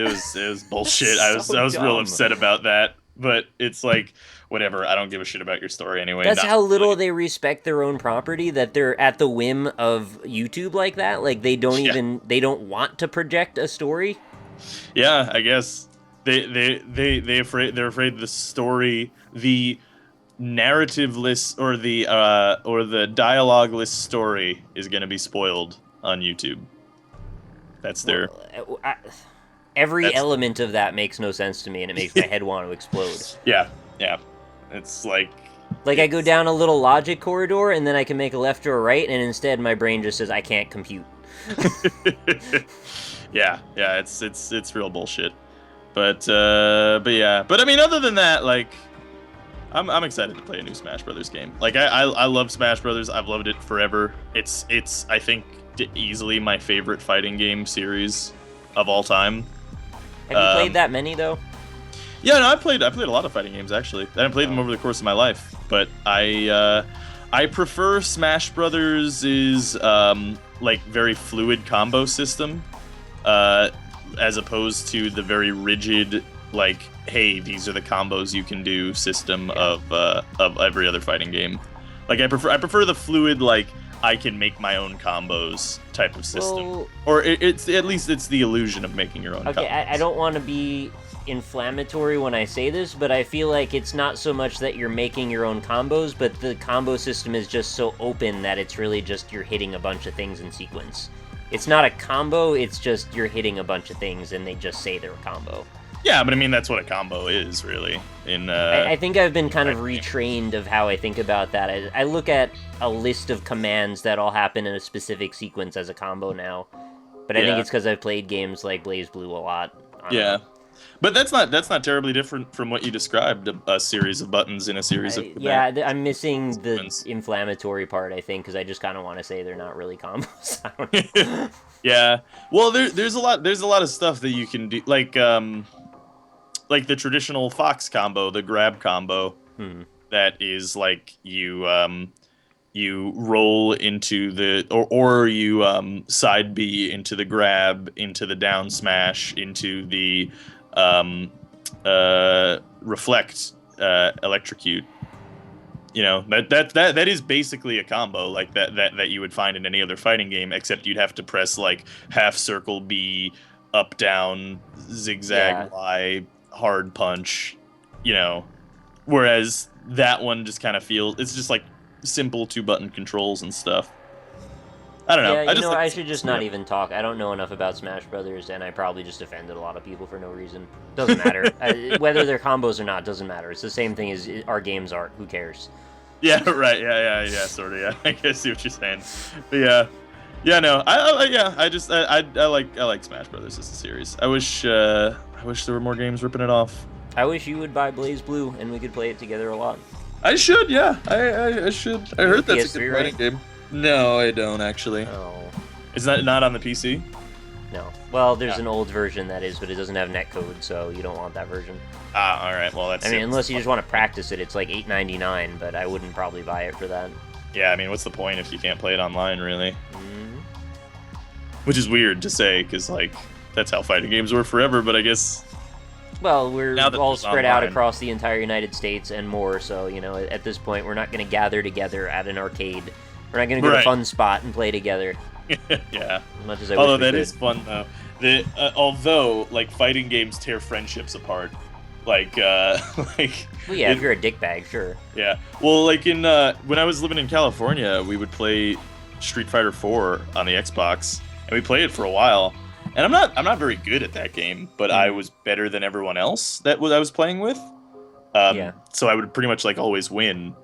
bullshit. I was real upset about that. But it's like, whatever, I don't give a shit about your story anyway. That's how little they respect their own property, that they're at the whim of YouTube like that. Like, they don't they don't want to project a story. Yeah, I guess. They're afraid the story, the narrative-less or the dialogue-less story is going to be spoiled on YouTube. That's their... Every element of that makes no sense to me, and it makes my head want to explode. Yeah. It's like... Like, I go down a little logic corridor, and then I can make a left or a right, and instead my brain just says, I can't compute. Yeah, it's real bullshit. But yeah. But, I mean, other than that, like... I'm excited to play a new Smash Brothers game. Like, I love Smash Brothers. I've loved it forever. It's I think, easily my favorite fighting game series of all time. Have you played that many, though? Yeah, no, I played a lot of fighting games, actually. I didn't play them over the course of my life, but I I prefer Smash Brothers' like very fluid combo system, as opposed to the very rigid like, hey, these are the combos you can do system of every other fighting game. Like I prefer the fluid, like I can make my own combos type of system. Well, or it's at least it's the illusion of making your own combos. I don't want to be inflammatory when I say this, but I feel like it's not so much that you're making your own combos, but the combo system is just so open that it's really just you're hitting a bunch of things in sequence. It's not a combo, it's just you're hitting a bunch of things and they just say they're a combo. Yeah, but I mean, that's what a combo is, really. I think I've been kind of retrained of how I think about that. I look at a list of commands that all happen in a specific sequence as a combo now. But I think it's because I've played games like BlazBlue a lot. Yeah. But that's not terribly different from what you described, a series of buttons in a series of commands. Yeah, I'm missing the inflammatory part, I think, because I just kind of want to say they're not really combos. I don't know. Yeah. Well, there's a lot of stuff that you can do, like the traditional Fox combo, the grab combo, that is like you roll into the or you side B into the grab, into the down smash, into the reflect, electrocute. You know, that is basically a combo like that you would find in any other fighting game, except you'd have to press like half circle B, up down, zigzag Y, hard punch, you know. Whereas that one just kind of feels, it's just like simple 2-button controls and stuff. I don't know. Yeah, I should just not even talk. I don't know enough about Smash Brothers, and I probably just offended a lot of people for no reason. Doesn't matter. Whether they're combos or not, doesn't matter. It's the same thing as our games are. Who cares? Yeah, right. Yeah, sort of. Yeah, I see what you're saying. But yeah, no. I like Smash Brothers as a series. I wish there were more games ripping it off. I wish you would buy BlazBlue and we could play it together a lot. I should. Yeah, I should. I heard that's a good fighting game. No, I don't actually. Oh. Is that not on the PC? No. Well, there's an old version that is, but it doesn't have netcode, so you don't want that version. Ah, all right. Well, that's. I mean, unless you just want to practice it, it's like $8.99, but I wouldn't probably buy it for that. Yeah, I mean, what's the point if you can't play it online, really? Mm-hmm. Which is weird to say, because like that's how fighting games were forever. But I guess. Well, we're all spread out across the entire United States and more, so at this point, we're not going to gather together at an arcade. We're not going to go to a fun spot and play together. Yeah. As much as I Although wish we that could. is fun though. Although like fighting games tear friendships apart. Like Well, yeah, if you're a dickbag, sure. Yeah. Well, like in when I was living in California, we would play Street Fighter 4 on the Xbox, and we played it for a while. And I'm not very good at that game, but I was better than everyone else I was playing with. So I would pretty much like always win.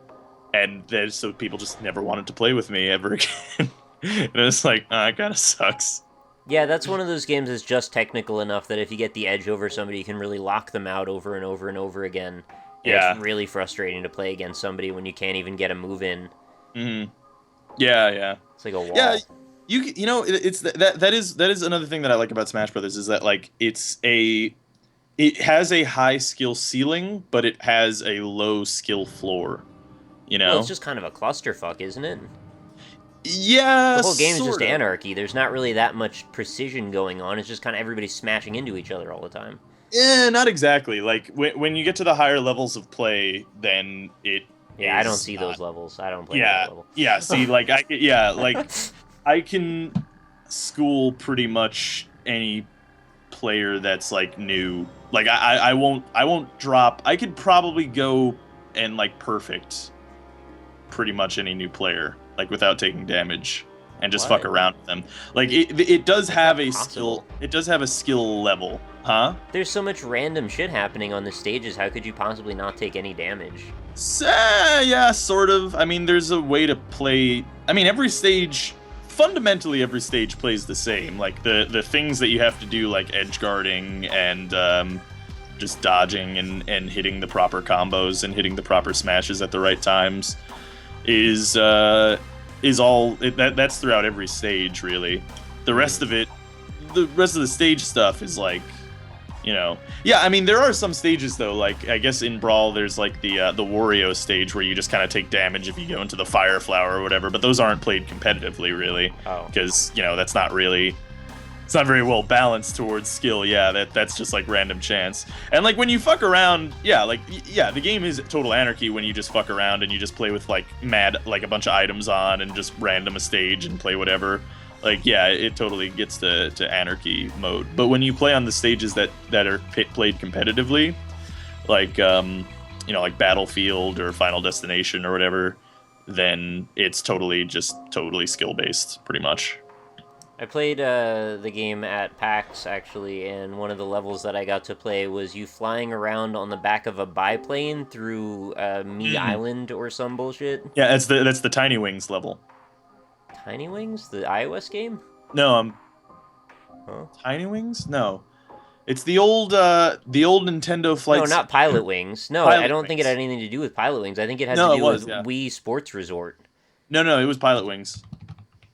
And then so people just never wanted to play with me ever again. And it's like, it kind of sucks. Yeah, that's one of those games that's just technical enough that if you get the edge over somebody, you can really lock them out over and over and over again. And it's really frustrating to play against somebody when you can't even get a move in. Mm-hmm. Yeah. It's like a wall. Yeah, it's that is another thing that I like about Smash Brothers is that like it has a high skill ceiling, but it has a low skill floor. Well, it's just kind of a clusterfuck, isn't it? Yeah, the whole game is just anarchy. There's not really that much precision going on. It's just kind of everybody smashing into each other all the time. Yeah, not exactly. Like when you get to the higher levels of play, then it. Yeah, I don't see those levels. I don't play that level. Yeah. See, I can school pretty much any player that's like new. Like I won't drop. I could probably go and like perfect pretty much any new player, like without taking damage, and just fuck around with them. Like it does have a skill. It does have a skill level, huh? There's so much random shit happening on the stages. How could you possibly not take any damage? Yeah, sort of. I mean, there's a way to play. I mean, fundamentally every stage plays the same. Like the things that you have to do, like edge guarding and just dodging and hitting the proper combos and hitting the proper smashes at the right times, is all that's throughout every stage, really. The rest of the stage stuff is like You know, yeah. I mean, there are some stages though. Like, I guess in Brawl, there's like the Wario stage where you just kind of take damage if you go into the Fire Flower or whatever. But those aren't played competitively, really, because that's not really. It's not very well balanced towards skill. Yeah, that's just like random chance. And like when you fuck around, the game is total anarchy when you just fuck around and you just play with like a bunch of items on and just random a stage and play whatever. Like, yeah, it totally gets to anarchy mode. But when you play on the stages that are played competitively, like like Battlefield or Final Destination or whatever, then it's totally skill based, pretty much. I played the game at PAX, actually, and one of the levels that I got to play was you flying around on the back of a biplane through Me Island or some bullshit. Yeah, that's the Tiny Wings level. Tiny Wings? The iOS game? No, Tiny Wings? No. It's the old Nintendo flight. No, not Pilot Wings. No, I don't think it had anything to do with Pilot Wings. I think it had to do with Wii Sports Resort. No, it was Pilot Wings.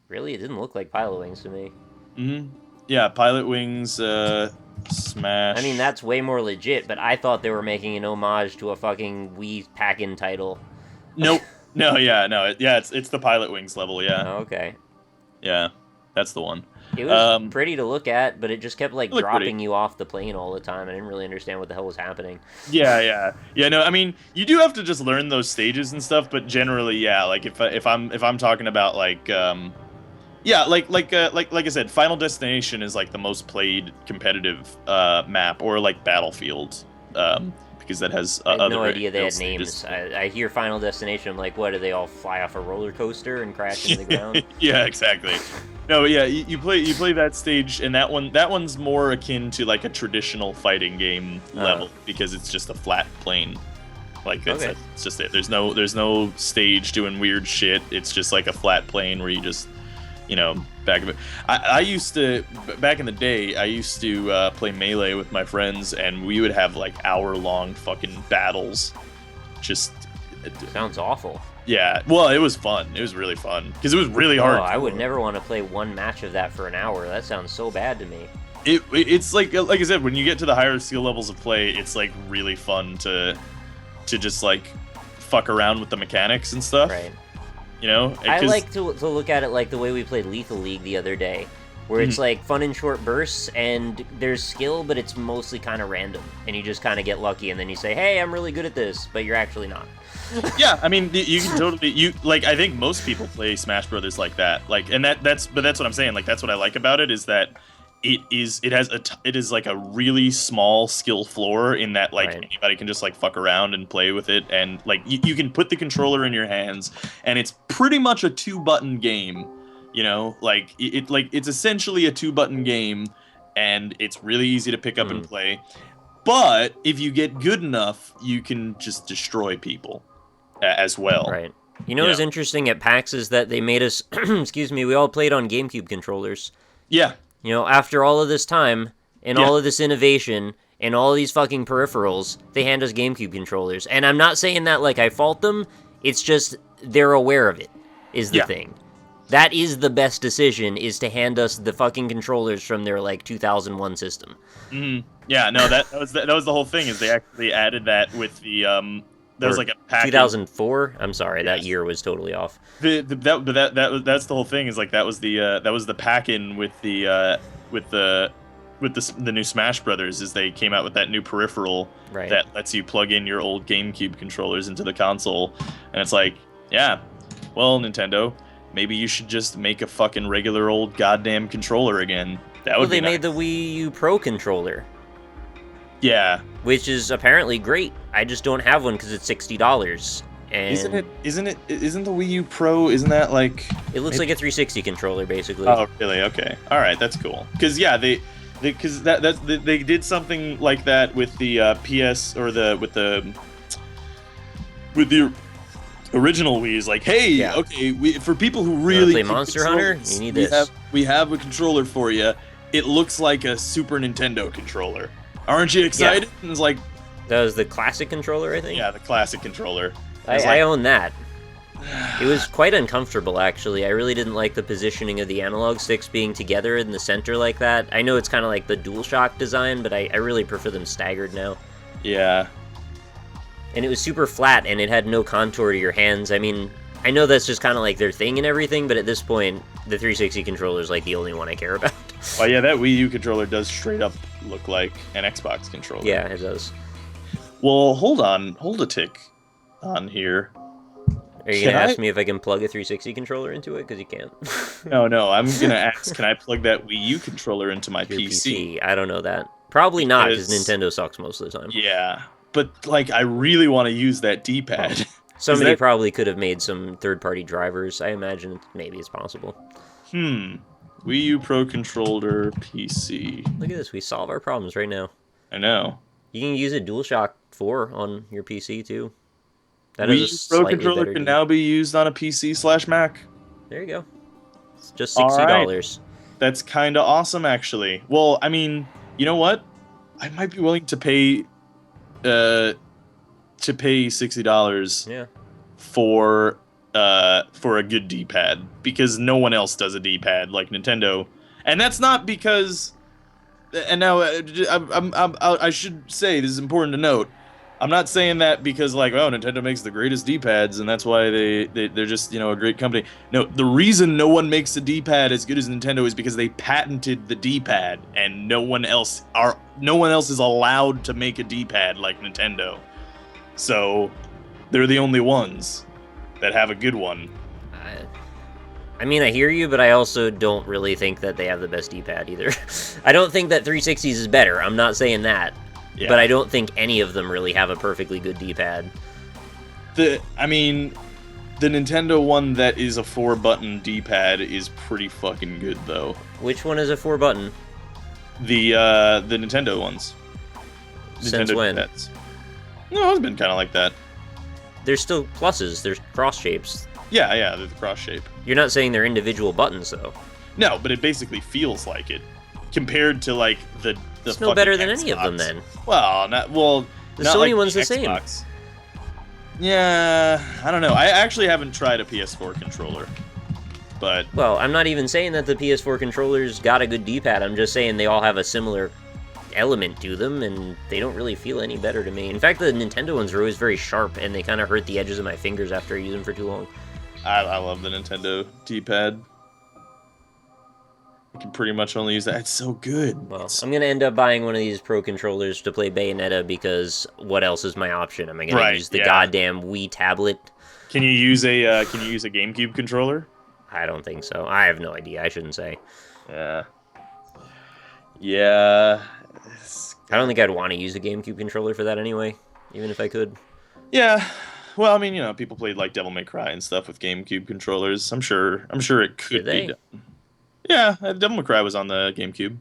Really? It didn't look like Pilot Wings to me. Mm-hmm. Yeah, Pilot Wings, Smash. I mean, that's way more legit, but I thought they were making an homage to a fucking Wii pack-in title. Nope. It's the Pilot Wings level, yeah. Oh, okay. Yeah, that's the one. It was pretty to look at, but it just kept like dropping pretty. you off the plane all the time. I didn't really understand what the hell was happening. Yeah. No, I mean, you do have to just learn those stages and stuff, but generally, yeah. Like if I'm talking about like like I said, Final Destination is like the most played competitive map, or like Battlefield. Because that has I had no idea they had names. I hear Final Destination, I'm like, what, do they all fly off a roller coaster and crash into the ground? Yeah, exactly. No, yeah, you play that stage, and that one's more akin to like a traditional fighting game level, because it's just a flat plane. Like it's just it. There's no stage doing weird shit. It's just like a flat plane where you just back of it. I used to, back in the day, I used to play Melee with my friends, and we would have like hour-long fucking battles. Just sounds awful. Yeah, well, it was fun. It was really fun because it was really hard. Oh, I would never want to play one match of that for an hour. That sounds so bad to me. It's like I said, when you get to the higher skill levels of play, it's like really fun to just like fuck around with the mechanics and stuff. Right. I like to look at it like the way we played Lethal League the other day, where it's like fun in short bursts, and there's skill, but it's mostly kind of random, and you just kind of get lucky, and then you say, hey, I'm really good at this, but you're actually not. Yeah, I mean, you can totally, I think most people play Smash Brothers like that, like, and that's what I'm saying, like, that's what I like about it, is that it is like a really small skill floor, in that like anybody can just like fuck around and play with it, and like you can put the controller in your hands, and it's pretty much a 2-button game, like it's essentially a 2-button game, and it's really easy to pick up and play. But if you get good enough, you can just destroy people as well. Right. What's interesting at PAX is that they made us excuse me, we all played on GameCube controllers. Yeah. After all of this time, and all of this innovation, and all these fucking peripherals, they hand us GameCube controllers. And I'm not saying that like I fault them, it's just they're aware of it, is the thing. That is the best decision, is to hand us the fucking controllers from their like 2001 system. Mm-hmm. Yeah, no, that was the whole thing, is they actually added that with the there was like a package. 2004. I'm sorry, that year was totally off. That's the whole thing, is like that was the pack-in with the new Smash Brothers, is they came out with that new peripheral that lets you plug in your old GameCube controllers into the console, and it's like, yeah, well, Nintendo, maybe you should just make a fucking regular old goddamn controller again. That would be nice. They made the Wii U Pro controller. Yeah. Which is apparently great. I just don't have one because it's $60. And isn't the Wii U Pro, isn't that like... It looks like a 360 controller, basically. Oh, really? Okay. All right, that's cool. Because, yeah, they did something like that with the PS, or with the original Wii, is like, hey, okay, for people who really play Monster Hunter, you need this. We have a controller for you. It looks like a Super Nintendo controller. Aren't you excited? Yeah. And it's like, that was the classic controller, I think. Yeah, the classic controller. I own that. It was quite uncomfortable, actually. I really didn't like the positioning of the analog sticks being together in the center like that. I know it's kind of like the DualShock design, but I really prefer them staggered now. Yeah. And it was super flat, and it had no contour to your hands. I mean, I know that's just kind of like their thing and everything, but at this point, the 360 controller is like the only one I care about. Well, yeah, that Wii U controller does straight up look like an Xbox controller. Yeah, it does. Well, hold a tick on here. Are you gonna ask me if I can plug a 360 controller into it? Because you can't. No, I'm gonna ask, can I plug that Wii U controller into my Your PC? I don't know that. Probably not, because Nintendo sucks most of the time. Yeah, but like, I really want to use that D-pad. Somebody probably could have made some third-party drivers. I imagine maybe it's possible. Wii U Pro Controller PC. Look at this, we solve our problems right now. I know. You can use a DualShock 4 on your PC, too. That Wii U Pro Controller can now be used on a PC/Mac. There you go. It's just $60. Right. That's kind of awesome, actually. Well, I mean, you know what? I might be willing to pay $60 for a good D-pad, because no one else does a D-pad like Nintendo. And that's not because, and now I should say, this is important to note, I'm not saying that because, like, oh, Nintendo makes the greatest D-pads and that's why they're just, a great company. No, the reason no one makes a D-pad as good as Nintendo is because they patented the D-pad, and no one else is allowed to make a D-pad like Nintendo. So they're the only ones that have a good one. I mean, I hear you, but I also don't really think that they have the best D-pad either. I don't think that 360s is better. I'm not saying that. Yeah. But I don't think any of them really have a perfectly good D-pad. The Nintendo one that is a 4-button D-pad is pretty fucking good, though. Which one is a 4-button? The Nintendo ones. Since when? D-pads. No, it's been kind of like that. There's still pluses. There's cross shapes. Yeah, they're the cross shape. You're not saying they're individual buttons, though. No, but it basically feels like it, compared to like the. It's no better than any of them, then. Well, the Sony like one's the Xbox. same. Yeah, I don't know. I actually haven't tried a PS4 controller, but well, I'm not even saying that the PS4 controller's got a good D-pad. I'm just saying they all have a similar element to them, and they don't really feel any better to me. In fact, the Nintendo ones are always very sharp, and they kind of hurt the edges of my fingers after I use them for too long. I love the Nintendo D-pad. I can pretty much only use that. It's so good. Well, I'm going to end up buying one of these Pro controllers to play Bayonetta, because what else is my option? Am I going to use the goddamn Wii tablet? Can you use a GameCube controller? I don't think so. I have no idea. I shouldn't say. Yeah. I don't think I'd want to use a GameCube controller for that anyway, even if I could. Yeah. Well, I mean, people played like Devil May Cry and stuff with GameCube controllers. I'm sure it could be done. Yeah, Devil May Cry was on the GameCube.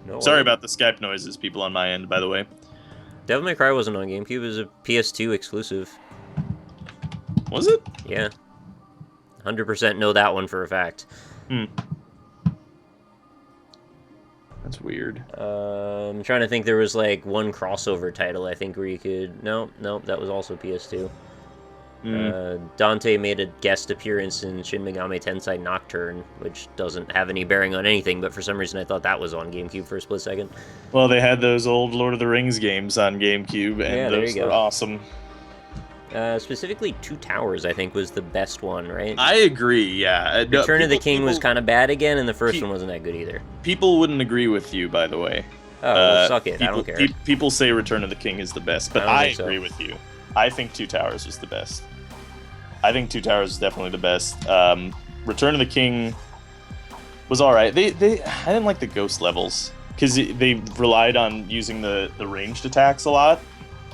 No Sorry about the Skype noises, people on my end, by the way. Devil May Cry wasn't on GameCube. It was a PS2 exclusive. Was it? Yeah. 100% know that one for a fact. That's weird. I'm trying to think. There was like one crossover title, I think, where you could... No, that was also PS2. Dante made a guest appearance in Shin Megami Tensei Nocturne, which doesn't have any bearing on anything, but for some reason I thought that was on GameCube for a split second. Well, they had those old Lord of the Rings games on GameCube, and those were awesome. Specifically, Two Towers, I think, was the best one, right? I agree, yeah. Return of the King was kind of bad again, and the first one wasn't that good either. People wouldn't agree with you, by the way. Oh, well, suck it. I don't care. People say Return of the King is the best, but I agree with you. I think Two Towers was the best. I think Two Towers is definitely the best. Return of the King was alright. I didn't like the ghost levels, because they relied on using the ranged attacks a lot,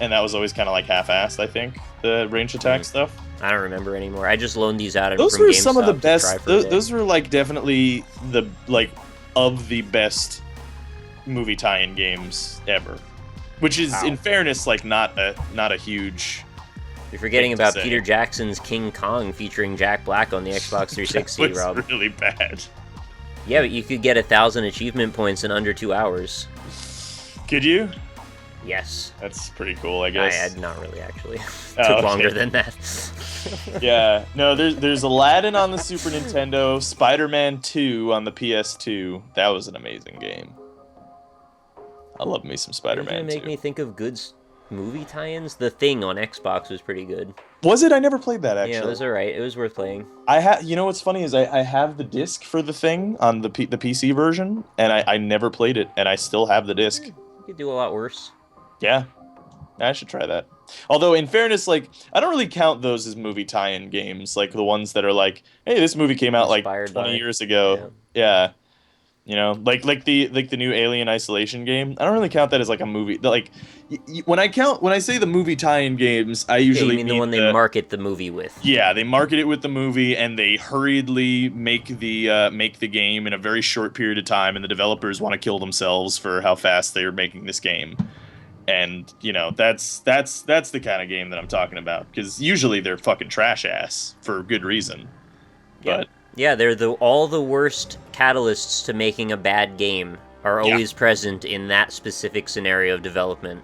and that was always kind of like half-assed, I think, the ranged attack stuff. I don't remember anymore. I just loaned these out. Those were some of the best. Those were like definitely of the best movie tie-in games ever, which is, in fairness, like not a huge. You're forgetting about Peter Jackson's King Kong featuring Jack Black on the Xbox 360, that was Rob. Really bad. Yeah, but you could get 1,000 achievement points in under 2 hours. Could you? Yes. That's pretty cool, I guess. Not really, actually. Oh, Took okay. longer than that. Yeah, no, there's Aladdin on the Super Nintendo, Spider-Man 2 on the PS2. That was an amazing game. I love me some You're gonna Spider-Man make 2. me think of good movie tie-ins. The Thing on Xbox was pretty good. Was it? I never played that, actually. Yeah, it was alright. It was worth playing. You know what's funny is I have the disc for the Thing on the PC version, and I never played it, and I still have the disc. You could do a lot worse. Yeah, I should try that. Although, in fairness, like, I don't really count those as movie tie-in games, like the ones that are like, hey, this movie came out like Inspired 20 by. years ago. Yeah. You know, like the new Alien Isolation game. I don't really count that as like a movie. Like, when I say the movie tie-in games, I usually you mean the one they market the movie with. Yeah, they market it with the movie, and they hurriedly make the game in a very short period of time, and the developers want to kill themselves for how fast they are making this game. And, you know, that's the kind of game that I'm talking about, because usually they're fucking trash ass for good reason. But yeah, they're all the worst catalysts to making a bad game are always present in that specific scenario of development.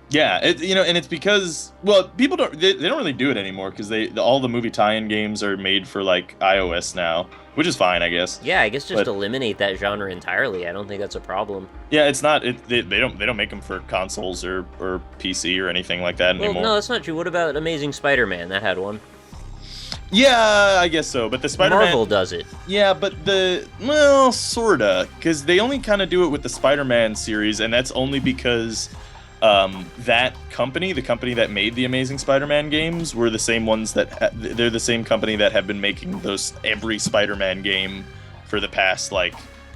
Yeah, and it's because, well, people don't really do it anymore, because all the movie tie-in games are made for like iOS now, which is fine, I guess. Yeah, I guess just eliminate that genre entirely. I don't think that's a problem. Yeah, it's not. They don't make them for consoles or PC or anything like that anymore. Well, no, that's not true. What about Amazing Spider-Man? That had one. Yeah, I guess so. But the Spider-Man... Marvel does it. Yeah, but sorta. Because they only kind of do it with the Spider-Man series, and that's only because that company, the company that made the Amazing Spider-Man games, were the same ones they're the same company that have been making every Spider-Man game for the past, like...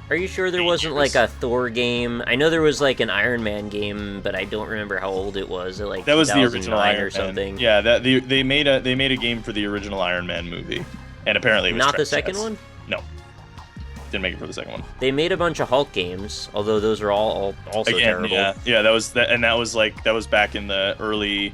Are you sure there wasn't like a Thor game? I know there was like an Iron Man game, but I don't remember how old it was. Like that was the original Iron or something. Man. Yeah, they made a game for the original Iron Man movie, and apparently it was not the second one. No, didn't make it for the second one. They made a bunch of Hulk games, although those are all also terrible. Yeah, that was back in the early.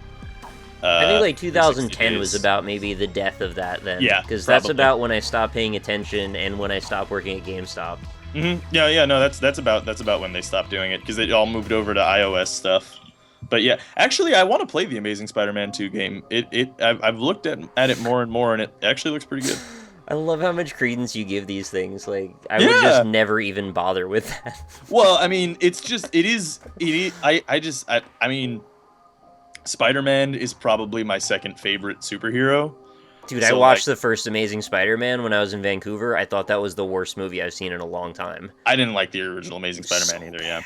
I think like 2010 was about maybe the death of that then. Yeah, because that's about when I stopped paying attention and when I stopped working at GameStop. Mm-hmm. Yeah, no, that's about when they stopped doing it, because it all moved over to iOS stuff. But yeah, actually, I want to play the Amazing Spider-Man 2 game. I've looked at it more and more, and it actually looks pretty good. I love how much credence you give these things. Like, I would just never even bother with that. Well, I mean, I mean, Spider-Man is probably my second favorite superhero. Dude, I watched the first Amazing Spider-Man when I was in Vancouver. I thought that was the worst movie I've seen in a long time. I didn't like the original Amazing Spider-Man either, yeah.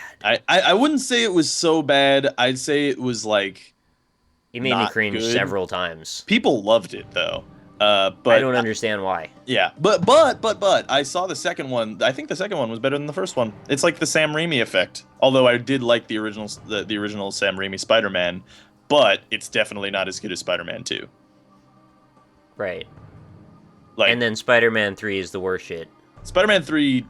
I wouldn't say it was so bad. I'd say it was, like, it made me cringe several times. People loved it, though. But I don't understand why. Yeah, but I saw the second one. I think the second one was better than the first one. It's like the Sam Raimi effect. Although I did like the original Sam Raimi Spider-Man, but it's definitely not as good as Spider-Man 2. Right. Like, and then Spider-Man 3 is the worst shit. Spider-Man 3,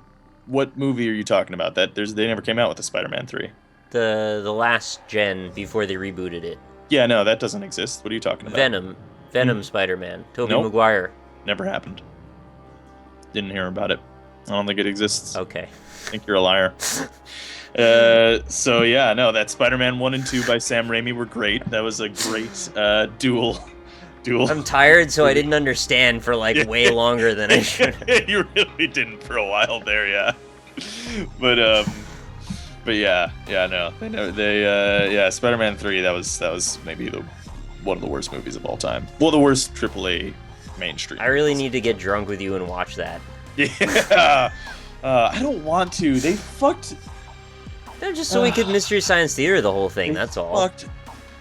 what movie are you talking about? They never came out with a Spider-Man 3. The last gen before they rebooted it. Yeah, no, that doesn't exist. What are you talking about? Venom Spider-Man. Tobey Maguire. Never happened. Didn't hear about it. I don't think it exists. Okay. I think you're a liar. So yeah, no, that Spider-Man 1 and 2 by Sam Raimi were great. That was a great duel. I'm tired, so I didn't understand for like way longer than I should. You really didn't for a while there, yeah. But yeah, no, Spider-Man 3. That was maybe one of the worst movies of all time. Well, the worst AAA mainstream. I really need to get drunk with you and watch that. Yeah, I don't want to. They fucked. No, just so we could Mystery Science Theater the whole thing. That's all. Fucked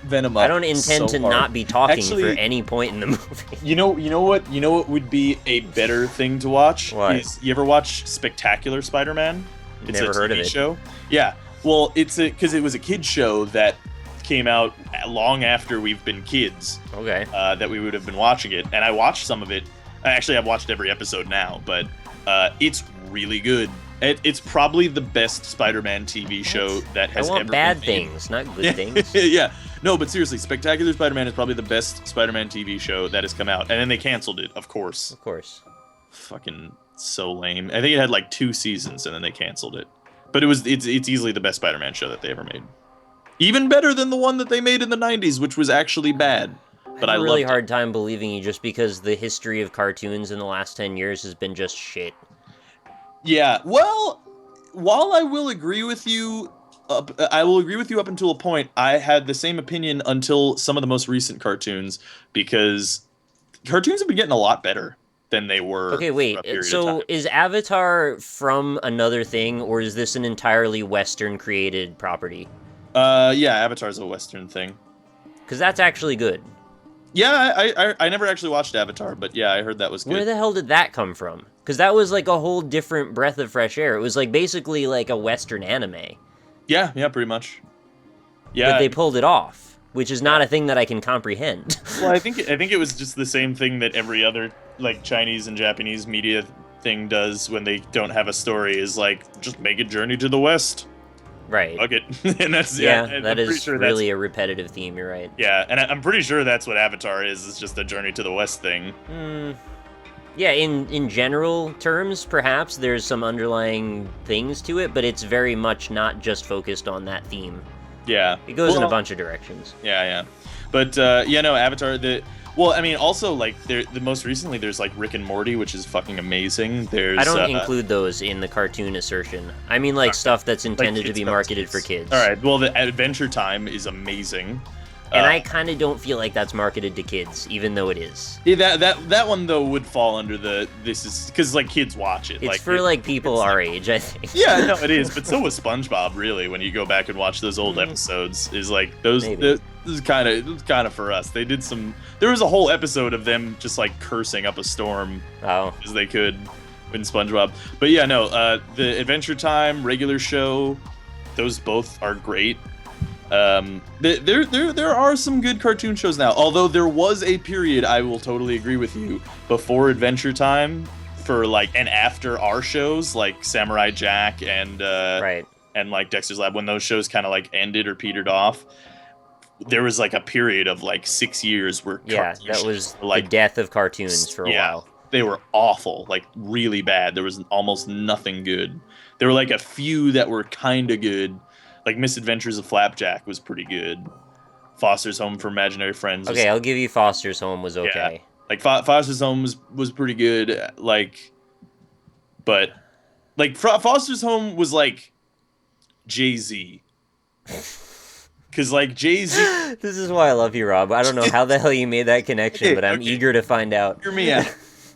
Venom up. I don't intend to not be talking for any point in the movie. You know what would be a better thing to watch? What? You ever watch Spectacular Spider-Man? It's Never a heard of TV it. show. Yeah. Well, because it was a kid show that came out long after we've been kids. Okay. That we would have been watching it, and I watched some of it. Actually, I've watched every episode now, but it's really good. It's probably the best Spider-Man TV show that has ever been made. I want bad things, not good things. Yeah. No, but seriously, Spectacular Spider-Man is probably the best Spider-Man TV show that has come out. And then they canceled it, of course. Of course. Fucking so lame. I think it had like 2 seasons and then they canceled it. But it's easily the best Spider-Man show that they ever made. Even better than the one that they made in the 90s, which was actually bad. But I I have a really loved hard time believing you just because the history of cartoons in the last 10 years has been just shit. Yeah, well, while I will agree with you, I will agree with you up until a point. I had the same opinion until some of the most recent cartoons, because cartoons have been getting a lot better than they were Okay, for wait. a period of So time. is Avatar from another thing, or is this an entirely Western created property? Yeah, Avatar's a Western thing. Because that's actually good. Yeah, I never actually watched Avatar, but yeah, I heard that was Where good. the hell did that come from? Because that was like a whole different breath of fresh air. It was like basically like a Western anime, Yeah, yeah, pretty much. but Yeah, they pulled it off, which is not yeah. a thing that I can comprehend. Well, I think it was just the same thing that every other like Chinese and Japanese media thing does when they don't have a story, is like just make a journey to the West. Right. Fuck it. And that's Yeah, and that I'm pretty is sure that's really a repetitive theme, you're right. yeah, and I'm pretty sure that's what Avatar is. It's just a journey to the West thing. Hmm. Yeah, in general terms, perhaps there's some underlying things to it, but it's very much not just focused on that theme. Yeah. It goes in a Well, bunch of directions. yeah, yeah. But yeah, no, Avatar. Well, I mean, also like the most recently, there's like Rick and Morty, which is fucking amazing. There's I don't include those in the cartoon assertion. I mean, like stuff that's intended to kids be stuff, marketed for kids. All right. Well, the Adventure Time is amazing. And I kind of don't feel like that's marketed to kids, even though it is. Yeah, that one though would fall under this is because like kids watch it. It's for like people our age, I think. Yeah, no, it is. But so was SpongeBob. Really, when you go back and watch those old episodes, is like those. Maybe. This is kind of for us. They did some. There was a whole episode of them just like cursing up a storm Oh. as they could in SpongeBob. But yeah, no, the Adventure Time regular show, those both are great. There are some good cartoon shows now. Although there was a period, I will totally agree with you, before Adventure Time, for like and after our shows like Samurai Jack and Right. and like Dexter's Lab, when those shows kind of like ended or petered off. There was like a period of like 6 years where Yeah, cartoon that shows was were, like the death of cartoons for a yeah, while. they were awful, like really bad. There was almost nothing good. There were like a few that were kind of good. Like Misadventures of Flapjack was pretty good. Foster's Home for Imaginary Friends was, Okay, I'll give you Foster's Home was okay. like Foster's Home was pretty good. Like, but like Foster's Home was like Jay-Z. Because like Jay-Z, This is why I love you, Rob. I don't know how the hell you made that connection, but I'm Okay. eager to find out. hear me out.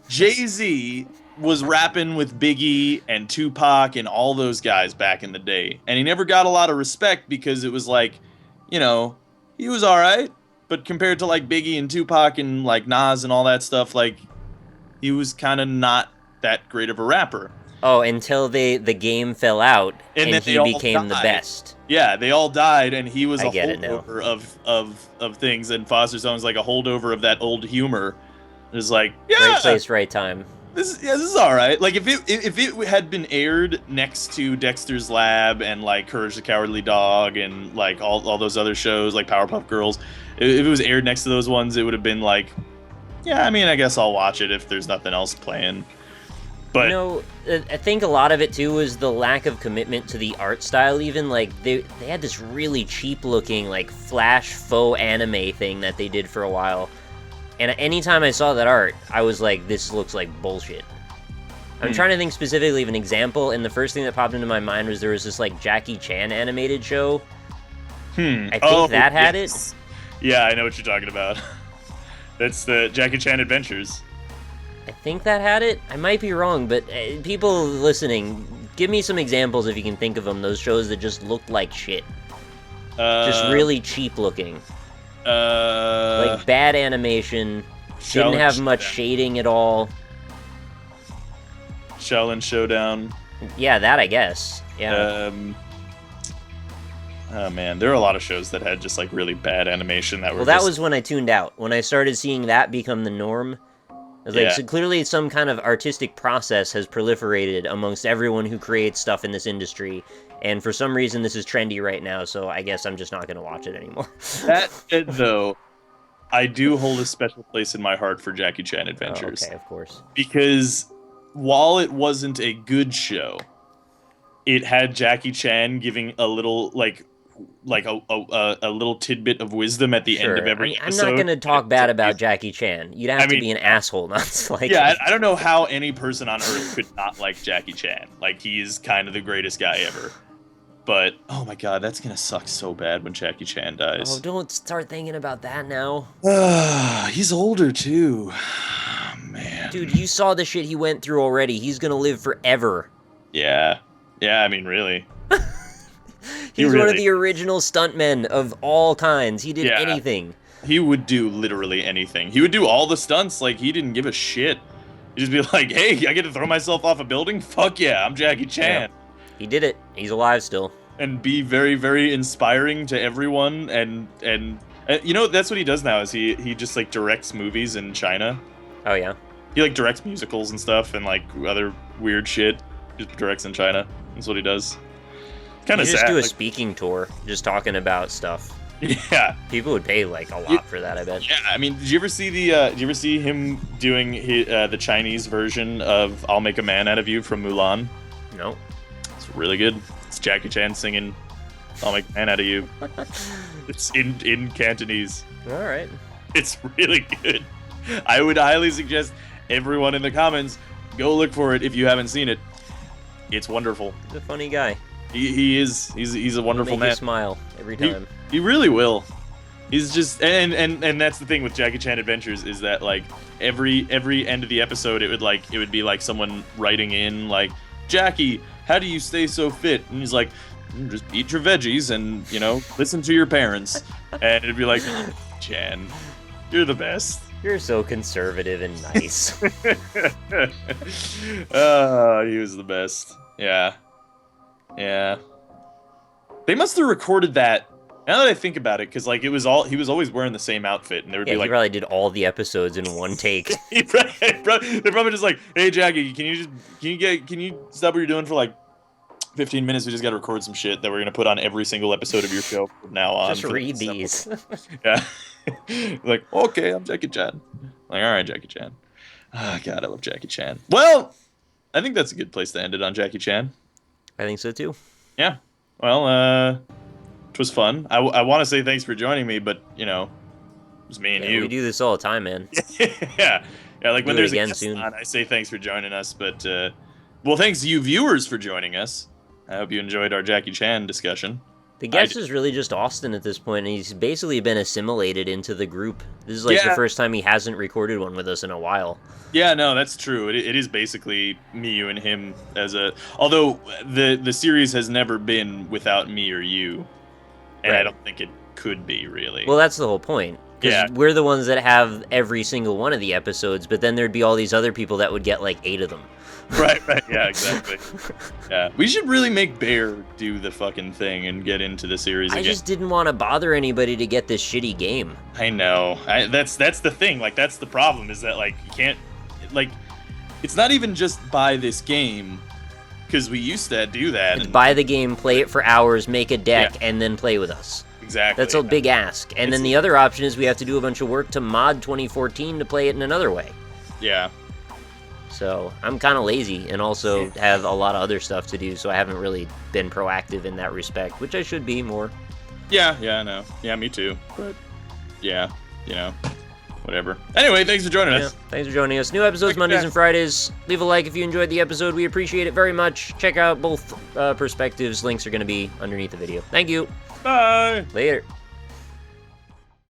Jay-Z was rapping with Biggie and Tupac and all those guys back in the day. And he never got a lot of respect because it was like, you know, he was all right. But compared to like Biggie and Tupac and like Nas and all that stuff, like he was kind of not that great of a rapper. Oh, until the game fell out And and, then he they all became the died. best. Yeah, they all died, and he was I a get it now. holdover of things. And Foster's Home was like a holdover of that old humor. It was like, yeah, Right place, right time. this is all right. Like if it had been aired next to Dexter's Lab and like Courage the Cowardly Dog and like all those other shows like Powerpuff Girls, if it was aired next to those ones, it would have been like, yeah, I mean, I guess I'll watch it if there's nothing else playing. But You know, I think a lot of it too was the lack of commitment to the art style. Even like they had this really cheap looking like flash faux anime thing that they did for a while. And anytime I saw that art, I was like, this looks like bullshit. I'm trying to think specifically of an example, and the first thing that popped into my mind was there was this like Jackie Chan animated show. I think that had it. Yeah, I know what you're talking about. That's the Jackie Chan Adventures. I think that had it. I might be wrong, but people listening, give me some examples if you can think of them. Those shows that just looked like shit, just really cheap looking, like bad animation, didn't have much shading at all. Shaolin Showdown. Yeah, that I guess. Yeah. Oh man, there are a lot of shows that had just like really bad animation that were. Well, that just, was when I tuned out. When I started seeing that become the norm, I was like, Yeah. so clearly some kind of artistic process has proliferated amongst everyone who creates stuff in this industry, and for some reason this is trendy right now, so I guess I'm just not going to watch it anymore. that said, though. I do hold a special place in my heart for Jackie Chan Adventures. Oh, okay, of course. Because while it wasn't a good show, it had Jackie Chan giving a little like like a little tidbit of wisdom at the end of every I'm episode. not gonna talk bad about Jackie Chan. You'd have to mean, be an asshole not to like yeah, him. I don't know how any person on Earth could not like Jackie Chan. Like, he is kind of the greatest guy ever. But, oh my god, that's gonna suck so bad when Jackie Chan dies. Oh, don't start thinking about that now. He's older, too. Man. Dude, you saw the shit he went through already. He's gonna live forever. Yeah. Yeah, I mean, really. He's one of the original stuntmen of all kinds. He did anything. He would do literally anything. He would do all the stunts like he didn't give a shit. He'd just be like, hey, I get to throw myself off a building? Fuck yeah, I'm Jackie Chan. Yeah. He did it. He's alive still. And be very, very inspiring to everyone. And you know, that's what he does now, is he just, like, directs movies in China. Oh, yeah? He, like, directs musicals and stuff and, like, other weird shit. He just directs in China. That's what he does. Kind of sad. Just do a speaking tour, just talking about stuff. Yeah. People would pay, like, a lot for that, I bet. Yeah, I mean, did you ever see him doing the Chinese version of "I'll Make a Man Out of You" from Mulan? No. It's really good. It's Jackie Chan singing "I'll Make a Man Out of You." It's in Cantonese. All right. It's really good. I would highly suggest everyone in the comments go look for it if you haven't seen it. It's wonderful. He's a funny guy. He is. He's a wonderful man. Make you smile every time. He really will. He's just and that's the thing with Jackie Chan Adventures, is that, like, every end of the episode it would be like someone writing in like, Jackie, how do you stay so fit? And he's like, just eat your veggies and, you know, listen to your parents. And it'd be like, Chan, you're the best. You're so conservative and nice. He was the best. Yeah. Yeah. They must have recorded that. Now that I think about it, because, like, he was always wearing the same outfit, and they would be like, he probably did all the episodes in one take. they're probably just like, hey, Jackie, can you stop what you're doing for like 15 minutes? We just got to record some shit that we're gonna put on every single episode of your show from now on. Just read these. Yeah. Like, okay, I'm Jackie Chan. Like, all right, Jackie Chan. Oh, God, I love Jackie Chan. Well, I think that's a good place to end it on Jackie Chan. I think so too. Yeah. Well, it was fun. I want to say thanks for joining me, but, you know, it was me and you. We do this all the time, man. Yeah. Like, when there's a guest soon. on, I say thanks for joining us, but, well, thanks to you viewers for joining us. I hope you enjoyed our Jackie Chan discussion. The guest is really just Austin at this point, and he's basically been assimilated into the group. This is, like, the first time he hasn't recorded one with us in a while. Yeah, no, that's true. It is basically me, you, and him as a... Although, the series has never been without me or you. And I don't think it could be, really. Well, that's the whole point. Because we're the ones that have every single one of the episodes, but then there'd be all these other people that would get, like, 8 of them. Right, yeah, exactly. Yeah, we should really make Bear do the fucking thing and get into the series again. I just didn't want to bother anybody to get this shitty game. I know. That's the thing. Like, that's the problem, is that, like, you can't... Like, it's not even just buy this game, because we used to do that. It's buy the game, play it for hours, make a deck, and then play with us. Exactly. That's a big ask. And then the other option is we have to do a bunch of work to mod 2014 to play it in another way. Yeah. So I'm kind of lazy and also have a lot of other stuff to do, so I haven't really been proactive in that respect, which I should be more. Yeah, I know. Yeah, me too. But, yeah, you know, whatever. Anyway, thanks for joining us. Thanks for joining us. New episodes Mondays and Fridays. Leave a like if you enjoyed the episode. We appreciate it very much. Check out both perspectives. Links are going to be underneath the video. Thank you. Bye. Later.